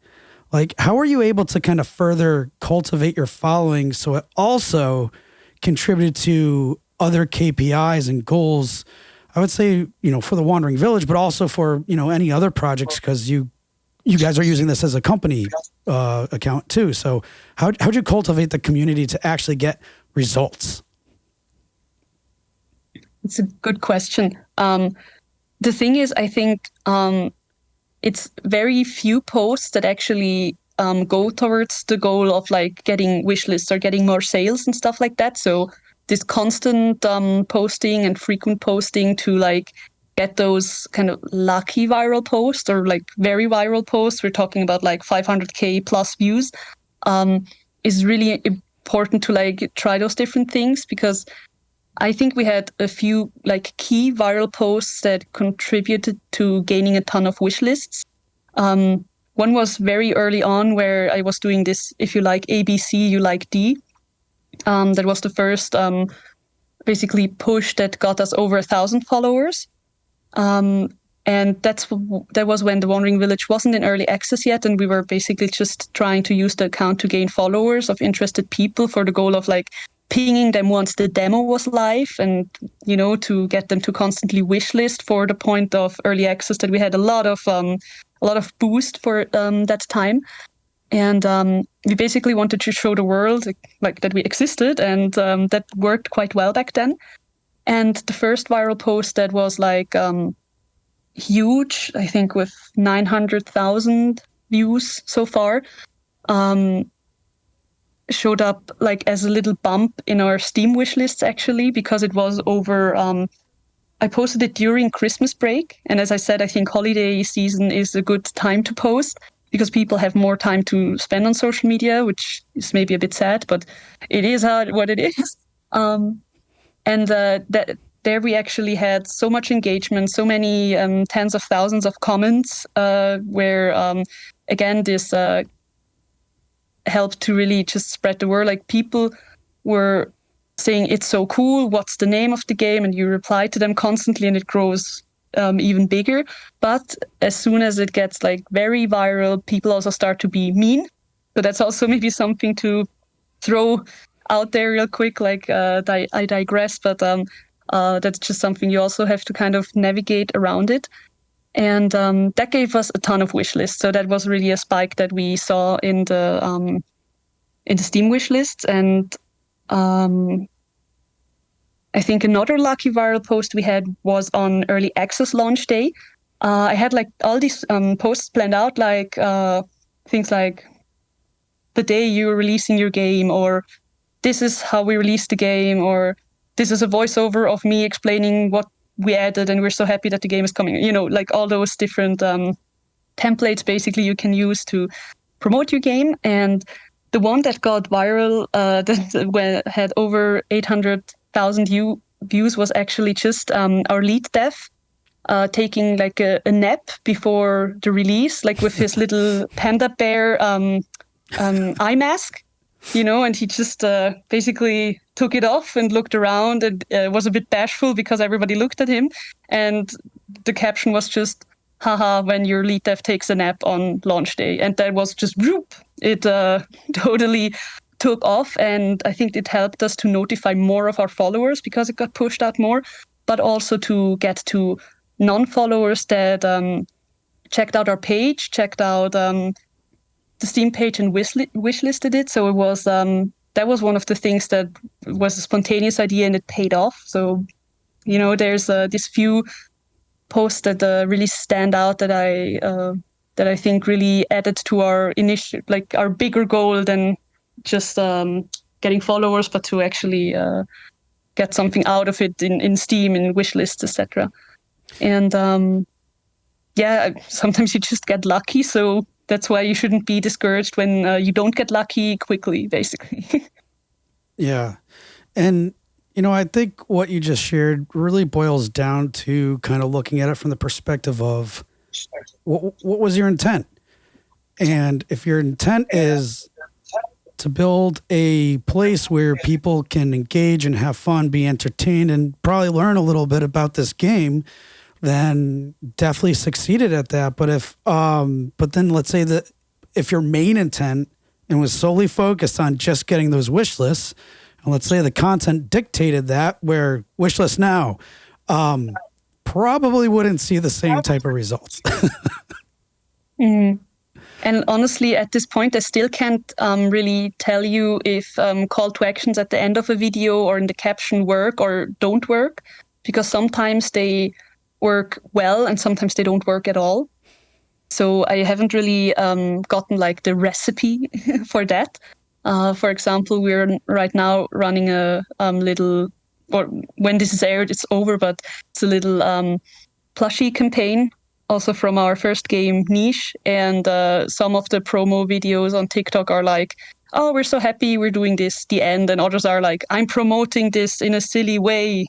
[SPEAKER 3] like how are you able to kind of further cultivate your following so it also contributed to other KPIs and goals? I would say, you know, for the Wandering Village, but also for, you know, any other projects, because you guys are using this as a company account too. So how'd you cultivate the community to actually get results?
[SPEAKER 2] It's a good question. The thing is, I think it's very few posts that actually go towards the goal of like getting wish lists or getting more sales and stuff like that. So this constant posting and frequent posting to like get those kind of lucky viral posts or like very viral posts, we're talking about like 500K plus views, is really important to like try those different things, because I think we had a few like key viral posts that contributed to gaining a ton of wish lists. One was very early on where I was doing this, if you like ABC, you like D. That was the first basically push that got us over 1,000 followers. And that was when the Wandering Village wasn't in early access yet, and we were basically just trying to use the account to gain followers of interested people for the goal of like pinging them once the demo was live, and you know, to get them to constantly wishlist for the point of early access that we had a lot of boost for that time. And we basically wanted to show the world like that we existed, and that worked quite well back then. And the first viral post that was like huge, I think with 900,000 views so far, showed up like as a little bump in our Steam wish lists, actually, because it was over I posted it during Christmas break. And as I said, I think holiday season is a good time to post because people have more time to spend on social media, which is maybe a bit sad, but it is what it is. And that there we actually had so much engagement, so many tens of thousands of comments, where again this helped to really just spread the word. Like people were saying it's so cool, what's the name of the game, and you reply to them constantly, and it grows even bigger. But as soon as it gets like very viral, people also start to be mean. So that's also maybe something to throw out there real quick. Like I digress, but that's just something you also have to kind of navigate around it. And that gave us a ton of wish lists. So that was really a spike that we saw in the Steam wish lists. And I think another lucky viral post we had was on early access launch day. I had like all these posts planned out, like things like the day you're releasing your game, or this is how we released the game, or this is a voiceover of me explaining what we added and we're so happy that the game is coming. You know, like all those different templates basically you can use to promote your game. And the one that got viral, that had over 800,000 views, was actually just our lead dev taking like a nap before the release, like with his little panda bear eye mask, you know, and he just basically took it off and looked around and was a bit bashful because everybody looked at him. And the caption was just, haha, when your lead dev takes a nap on launch day. And that was just, whoop, it totally took off. And I think it helped us to notify more of our followers because it got pushed out more, but also to get to non-followers that checked out our page, checked out the Steam page and wishlisted it. So it was that was one of the things that was a spontaneous idea and it paid off. So, you know, there's these few posts that really stand out that I think really added to our initial, like our bigger goal than just getting followers, but to actually get something out of it in Steam, in wishlists, etc. And yeah, sometimes you just get lucky. So that's why you shouldn't be discouraged when you don't get lucky quickly, basically.
[SPEAKER 3] Yeah. And, you know, I think what you just shared really boils down to kind of looking at it from the perspective of what was your intent? And if your intent is to build a place where people can engage and have fun, be entertained, and probably learn a little bit about this game, then definitely succeeded at that. But but then let's say that if your main intent and was solely focused on just getting those wish lists, and let's say the content dictated that, where wish list now, probably wouldn't see the same type of results.
[SPEAKER 2] Mm. And honestly, at this point, I still can't really tell you if call to actions at the end of a video or in the caption work or don't work, because sometimes they work well and sometimes they don't work at all. So I haven't really gotten like the recipe for that. For example, we're right now running a little, or when this is aired, it's over, but it's a little plushie campaign, also from our first game, Niche. And some of the promo videos on TikTok are like, oh, we're so happy we're doing this, the end. And others are like, I'm promoting this in a silly way.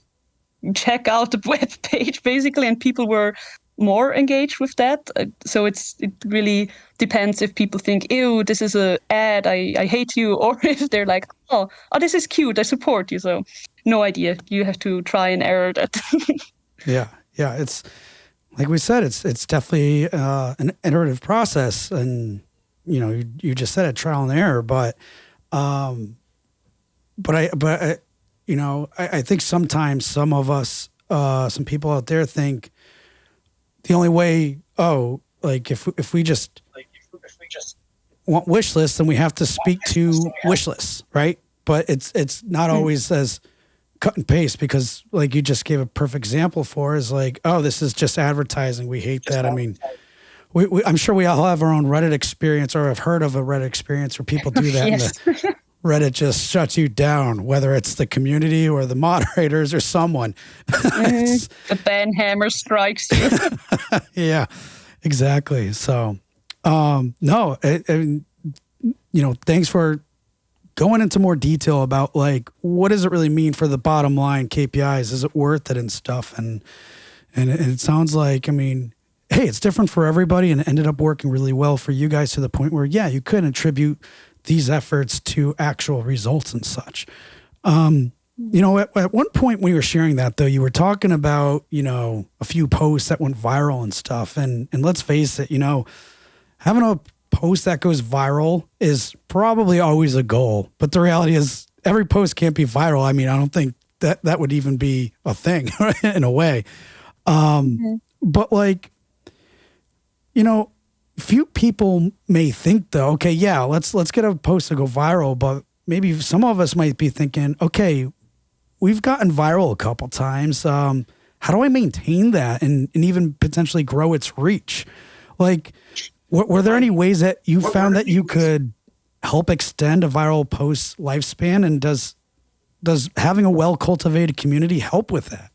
[SPEAKER 2] Check out the web page, basically. And people were more engaged with that. So it really depends if people think, ew, this is an ad, I hate you, or if they're like, oh, this is cute, I support you. So no idea. You have to try and error that.
[SPEAKER 3] Yeah. It's like we said, it's definitely an iterative process, and you know, you just said it, trial and error. But I you know, I think sometimes some of us, some people out there think the only way, like if we just want wish lists, then we have to speak to wish lists, right? But it's not always as cut and paste, because like you just gave a perfect example for is like, oh, this is just advertising. We hate that. I mean, I'm sure we all have our own Reddit experience, or have heard of a Reddit experience where people do that.
[SPEAKER 2] Yes.
[SPEAKER 3] Reddit just shuts you down, whether it's the community or the moderators or someone.
[SPEAKER 2] The ban hammer strikes you.
[SPEAKER 3] Yeah, exactly. So, no, thanks for going into more detail about like what does it really mean for the bottom line KPIs? Is it worth it and stuff? And it sounds like, I mean, hey, it's different for everybody, and it ended up working really well for you guys to the point where, yeah, you could attribute these efforts to actual results and such. At one point when you were sharing that, though, you were talking about, a few posts that went viral and stuff. And let's face it, having a post that goes viral is probably always a goal. But the reality is every post can't be viral. I mean, I don't think that would even be a thing in a way. But like, few people may think though, okay, yeah, let's get a post to go viral, but maybe some of us might be thinking, okay, we've gotten viral a couple times. How do I maintain that and even potentially grow its reach? Like, were there any ways that you found that you could help extend a viral post's lifespan? And does having a well-cultivated community help with that?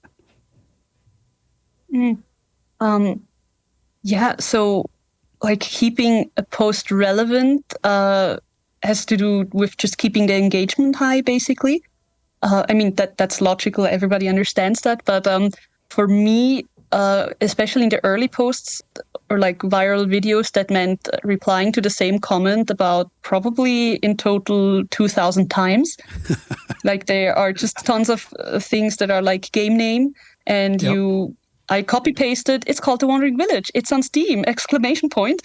[SPEAKER 2] Yeah, so like keeping a post relevant has to do with just keeping the engagement high, basically. I mean, that's logical. Everybody understands that. But for me, especially in the early posts or like viral videos, that meant replying to the same comment about probably in total 2,000 times. Like there are just tons of things that are like game name, and I copy pasted, it's called The Wandering Village, it's on Steam, exclamation point,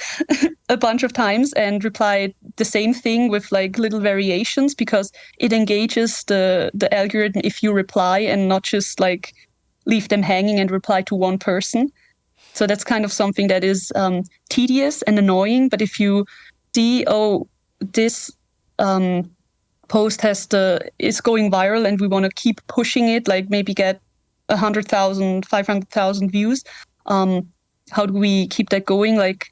[SPEAKER 2] a bunch of times, and replied the same thing with like little variations, because it engages the algorithm if you reply and not just like leave them hanging and reply to one person. So that's kind of something that is tedious and annoying. But if you see, this post is going viral and we want to keep pushing it, like maybe get 100,000, 500,000 views. How do we keep that going? Like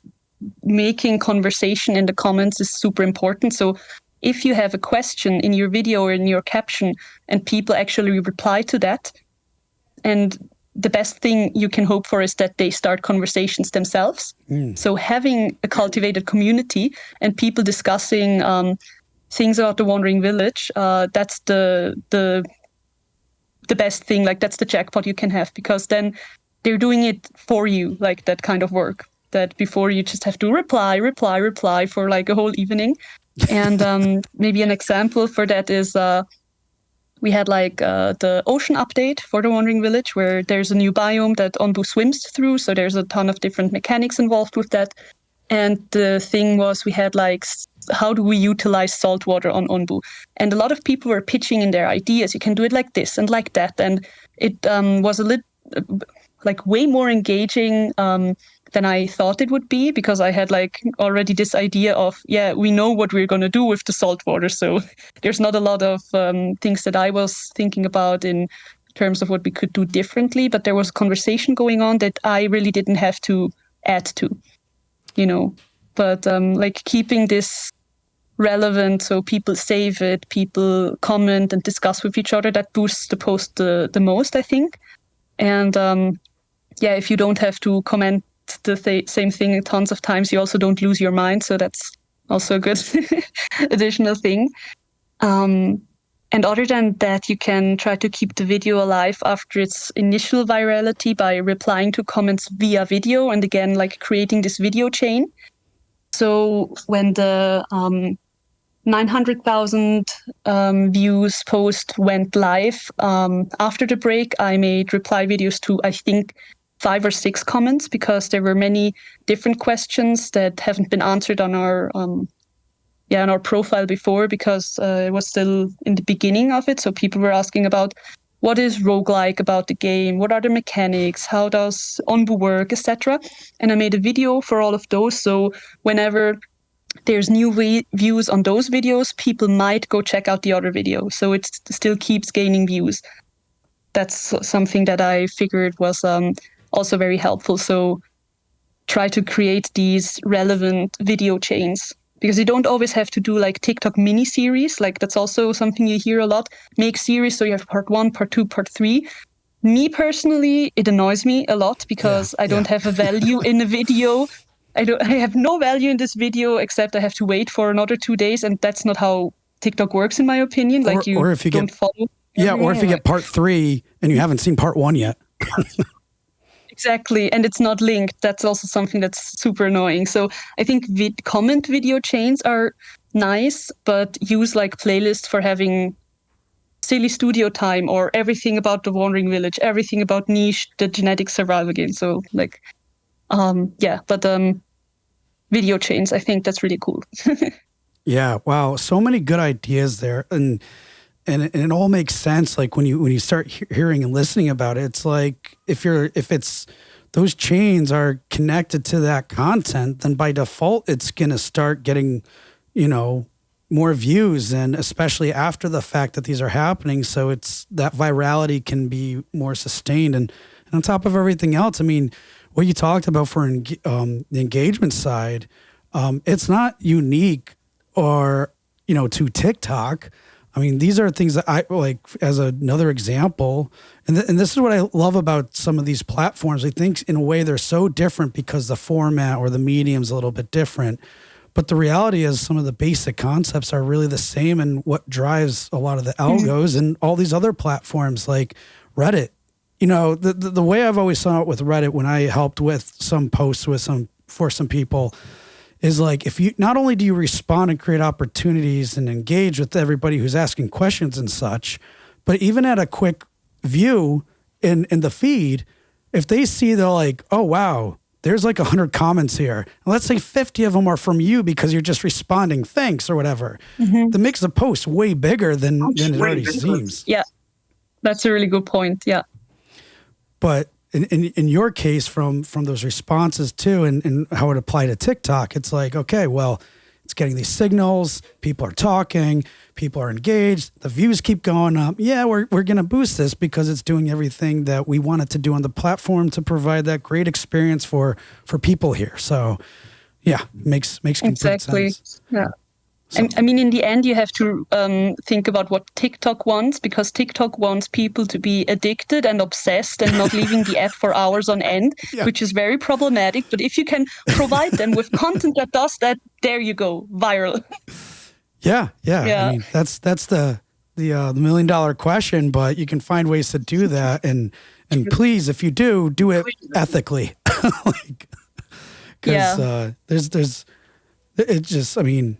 [SPEAKER 2] making conversation in the comments is super important. So if you have a question in your video or in your caption and people actually reply to that, and the best thing you can hope for is that they start conversations themselves. So having a cultivated community and people discussing things about the Wandering Village, that's the best thing. Like that's the jackpot you can have, because then they're doing it for you, like that kind of work that before you just have to reply for like a whole evening. And maybe an example for that is we had like the ocean update for the Wandering Village, where there's a new biome that Onbu swims through. So there's a ton of different mechanics involved with that. And the thing was, we had like, how do we utilize saltwater on Onbu? And a lot of people were pitching in their ideas. You can do it like this and like that. And it was a little like way more engaging than I thought it would be, because I had like already this idea of, yeah, we know what we're going to do with the saltwater. So there's not a lot of things that I was thinking about in terms of what we could do differently. But there was a conversation going on that I really didn't have to add to. But like keeping this relevant, so people save it, people comment and discuss with each other, that boosts the post the most, I think. And if you don't have to comment the same thing tons of times, you also don't lose your mind. So that's also a good additional thing. And other than that, you can try to keep the video alive after its initial virality by replying to comments via video, and again, like creating this video chain. So when the 900,000 views post went live, after the break, I made reply videos to, I think, 5 or 6 comments, because there were many different questions that haven't been answered on our on our profile before, because it was still in the beginning of it. So people were asking about what is roguelike about the game, what are the mechanics, how does Onbu work, etc. And I made a video for all of those. So whenever there's new views on those videos, people might go check out the other video. So it still keeps gaining views. That's something that I figured was also very helpful. So try to create these relevant video chains, because you don't always have to do like TikTok mini series. Like that's also something you hear a lot. Make series so you have part 1, part 2, part 3. Me personally, it annoys me a lot because I don't have a value in a video. I have no value in this video except I have to wait for another 2 days, and that's not how TikTok works, in my opinion. Like
[SPEAKER 3] or if you
[SPEAKER 2] don't
[SPEAKER 3] get,
[SPEAKER 2] follow.
[SPEAKER 3] or if you get part 3 and you haven't seen part 1 yet.
[SPEAKER 2] Exactly, and it's not linked. That's also something that's super annoying. So I think comment video chains are nice, but use like playlists for having silly studio time or everything about the Wandering Village, everything about Niche, the genetic survival game. So like, video chains, I think that's really cool.
[SPEAKER 3] Yeah, wow, so many good ideas there, and it all makes sense. Like when you start hearing and listening about it, it's like if it's those chains are connected to that content, then by default it's gonna start getting, more views, and especially after the fact that these are happening, so it's that virality can be more sustained. And on top of everything else, I mean, what you talked about for the engagement side, it's not unique or to TikTok. I mean, these are things that I like as another example. And this is what I love about some of these platforms. I think in a way they're so different because the format or the medium's a little bit different. But the reality is some of the basic concepts are really the same, and what drives a lot of the algos and all these other platforms like Reddit. The way I've always saw it with Reddit when I helped with some posts for some people is like, if you not only do you respond and create opportunities and engage with everybody who's asking questions and such, but even at a quick view in the feed, if they see, they're like, oh, wow, there's like 100 comments here. And let's say 50 of them are from you because you're just responding thanks or whatever. That makes the post way bigger than it already seems.
[SPEAKER 2] Yeah, that's a really good point. Yeah.
[SPEAKER 3] But in your case, from those responses too, and how it applied to TikTok, it's like, okay, well, it's getting these signals, people are talking, people are engaged, the views keep going up. Yeah, we're going to boost this because it's doing everything that we want it to do on the platform to provide that great experience for people here. So yeah, makes complete sense.
[SPEAKER 2] Yeah. So. I mean, in the end, you have to think about what TikTok wants, because TikTok wants people to be addicted and obsessed and not leaving the app for hours on end, which is very problematic. But if you can provide them with content that does that, there you go, viral.
[SPEAKER 3] Yeah. I mean, that's the $1 million question, but you can find ways to do that, and please, if you do it ethically, because there's it just, I mean.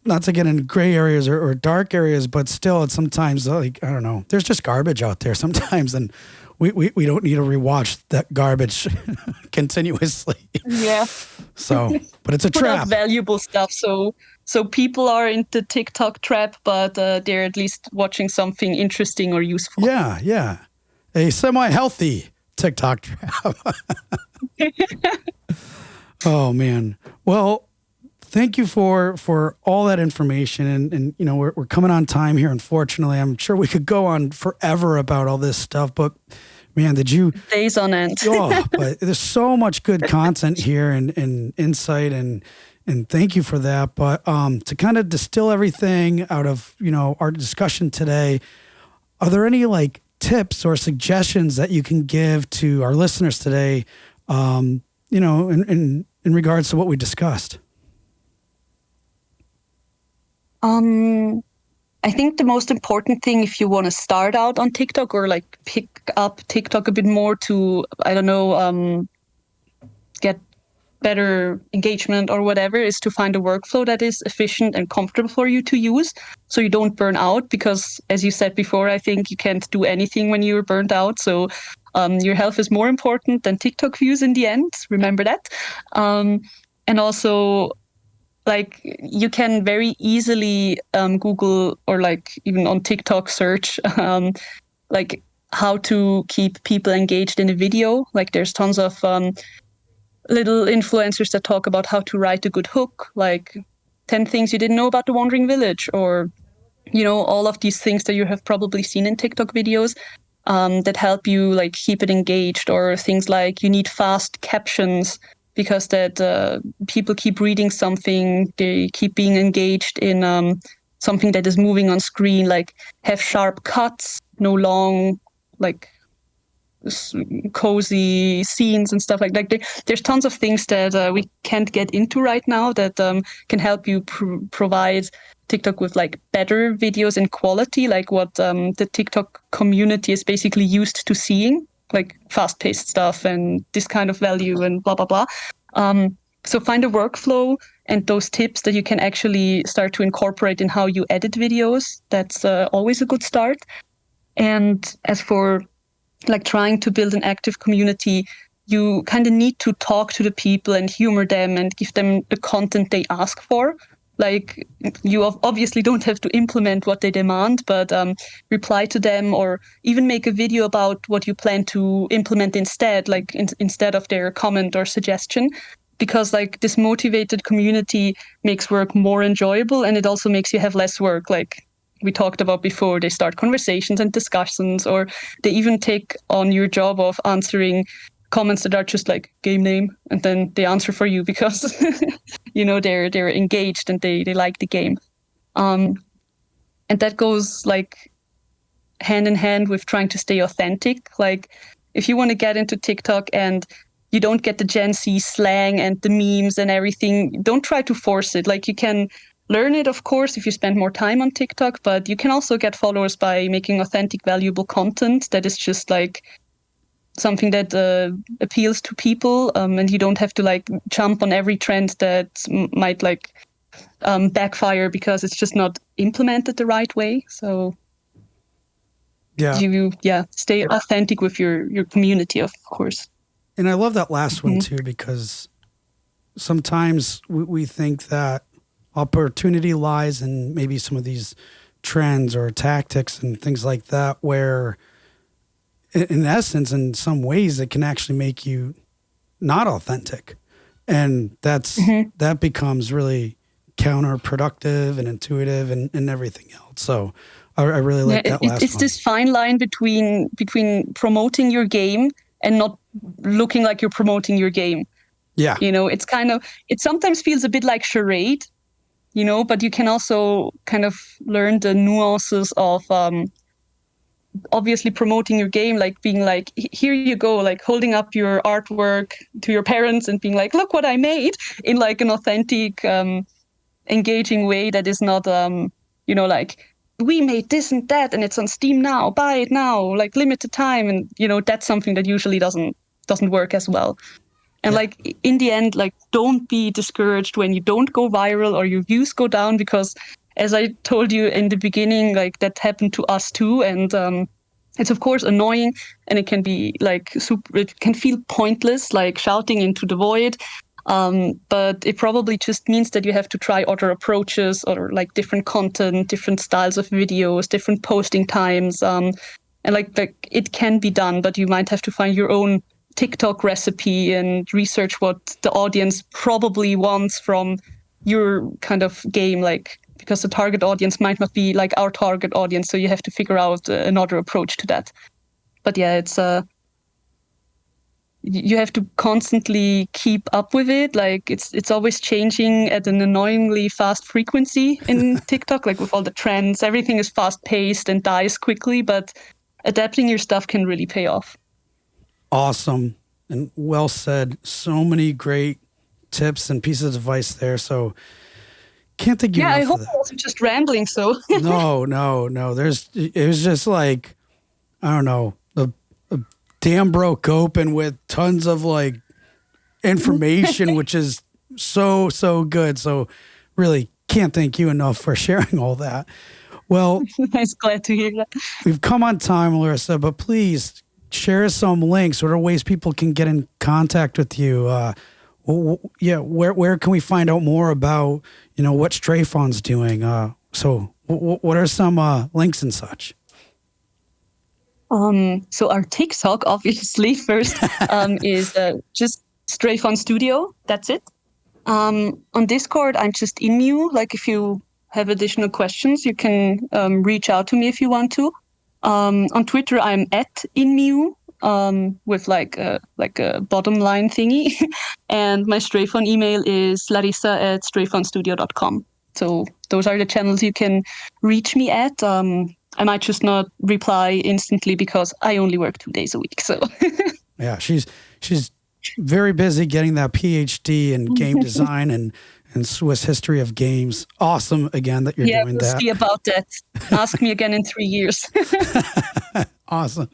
[SPEAKER 3] Not to get into gray areas or dark areas, but still, it's sometimes like, I don't know, there's just garbage out there sometimes, and we don't need to rewatch that garbage continuously. Yeah. So, but it's a trap.
[SPEAKER 2] Out valuable stuff. So people are into TikTok trap, but they're at least watching something interesting or useful.
[SPEAKER 3] Yeah. A semi-healthy TikTok trap. Oh man. Well, thank you for all that information, and we're coming on time here. Unfortunately, I'm sure we could go on forever about all this stuff, but man, did you
[SPEAKER 2] days on end?
[SPEAKER 3] But there's so much good content here and insight, and thank you for that. But to kind of distill everything out of our discussion today, are there any like tips or suggestions that you can give to our listeners today? In regards to what we discussed.
[SPEAKER 2] I think the most important thing, if you want to start out on TikTok or like pick up TikTok a bit more to, get better engagement or whatever, is to find a workflow that is efficient and comfortable for you to use, so you don't burn out. Because as you said before, I think you can't do anything when you're burnt out. So your health is more important than TikTok views in the end. Remember that. And also, like, you can very easily Google or like even on TikTok search like how to keep people engaged in a video. Like there's tons of little influencers that talk about how to write a good hook, like 10 things you didn't know about the Wandering Village, or all of these things that you have probably seen in TikTok videos that help you like keep it engaged, or things like you need fast captions because that people keep reading something, they keep being engaged in something that is moving on screen, like have sharp cuts, no long, like cozy scenes and stuff like that. There's tons of things that we can't get into right now that can help you provide TikTok with like better videos in quality, like what the TikTok community is basically used to seeing, like fast-paced stuff and this kind of value and blah, blah, blah. So find a workflow and those tips that you can actually start to incorporate in how you edit videos. That's always a good start. And as for like trying to build an active community, you kind of need to talk to the people and humor them and give them the content they ask for. Like you obviously don't have to implement what they demand, but reply to them or even make a video about what you plan to implement instead, like instead of their comment or suggestion. Because like this motivated community makes work more enjoyable, and it also makes you have less work. Like we talked about before, they start conversations and discussions, or they even take on your job of answering comments that are just like game name, and then they answer for you because they're engaged and they like the game. And that goes like hand in hand with trying to stay authentic. Like if you want to get into TikTok and you don't get the Gen Z slang and the memes and everything, don't try to force it. Like you can learn it, of course, if you spend more time on TikTok, but you can also get followers by making authentic, valuable content that is just like something that appeals to people, and you don't have to like jump on every trend that might like backfire because it's just not implemented the right way. So you stay authentic with your community, of course.
[SPEAKER 3] And I love that last one too, because sometimes we think that opportunity lies in maybe some of these trends or tactics and things like that, where in essence, in some ways, it can actually make you not authentic. And that becomes really counterproductive and intuitive and everything else. So I really like that last one. It's
[SPEAKER 2] this fine line between promoting your game and not looking like you're promoting your game.
[SPEAKER 3] Yeah.
[SPEAKER 2] It's it sometimes feels a bit like charade, but you can also kind of learn the nuances of obviously promoting your game, like being like, here you go, like holding up your artwork to your parents and being like, look what I made, in like an authentic, engaging way that is not, like, we made this and that and it's on Steam now, buy it now, like limited time. And, that's something that usually doesn't work as well. And like in the end, like don't be discouraged when you don't go viral or your views go down, because as I told you in the beginning, like that happened to us too. And it's of course annoying, and it can be like it can feel pointless, like shouting into the void. But it probably just means that you have to try other approaches or like different content, different styles of videos, different posting times. And like it can be done, but you might have to find your own TikTok recipe and research what the audience probably wants from your kind of game, like, because the target audience might not be like our target audience. So you have to figure out another approach to that. But yeah, it's you have to constantly keep up with it. Like it's always changing at an annoyingly fast frequency in TikTok, like with all the trends, everything is fast paced and dies quickly, but adapting your stuff can really pay off.
[SPEAKER 3] Awesome. And well said. So many great tips and pieces of advice there. So can't thank you enough
[SPEAKER 2] I hope
[SPEAKER 3] for that.
[SPEAKER 2] I wasn't just rambling. So
[SPEAKER 3] No. It was just like, I don't know, a dam broke open with tons of like information, which is so good. So really can't thank you enough for sharing all that. Well,
[SPEAKER 2] I'm glad to hear that.
[SPEAKER 3] We've come on time, Larissa, but please share some links. What are ways people can get in contact with you? Where can we find out more about, what Strayfon's doing? So what are some links and such?
[SPEAKER 2] So our TikTok, obviously, first is just Strayfon Studio. That's it. On Discord, I'm just Inmu. Like if you have additional questions, you can reach out to me if you want to. On Twitter, I'm @Inmu. with like a bottom line thingy. And my Straphon email is larissa@straphonstudio.com. So those are the channels you can reach me at. I might just not reply instantly because I only work 2 days a week. So
[SPEAKER 3] yeah, she's very busy getting that PhD in game design and Swiss history of games. Awesome again that you're doing
[SPEAKER 2] we'll
[SPEAKER 3] that.
[SPEAKER 2] See about that. Ask me again in 3 years.
[SPEAKER 3] Awesome.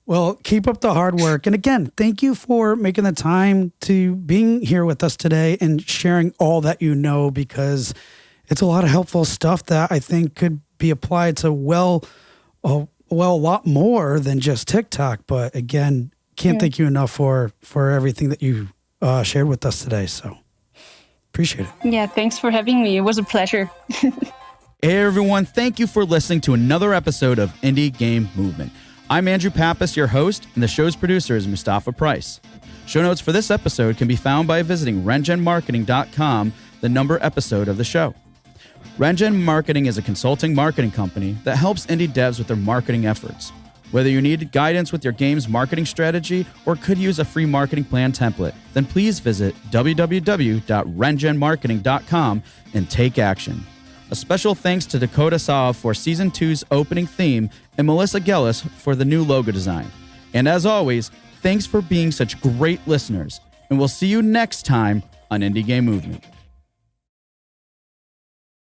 [SPEAKER 3] Well, keep up the hard work. And again, thank you for making the time to being here with us today and sharing all that you know, because it's a lot of helpful stuff that I think could be applied to a lot more than just TikTok. But again, can't thank you enough for everything that you shared with us today. So appreciate it.
[SPEAKER 2] Yeah, thanks for having me. It was a pleasure.
[SPEAKER 1] Hey everyone, thank you for listening to another episode of Indie Game Movement. I'm Andrew Pappas, your host, and the show's producer is Mustafa Price. Show notes for this episode can be found by visiting rengenmarketing.com, the number episode of the show. Rengen Marketing is a consulting marketing company that helps indie devs with their marketing efforts. Whether you need guidance with your game's marketing strategy or could use a free marketing plan template, then please visit www.rengenmarketing.com and take action. A special thanks to Dakota Saw for Season 2's opening theme and Melissa Gellis for the new logo design. And as always, thanks for being such great listeners, and we'll see you next time on Indie Game Movement.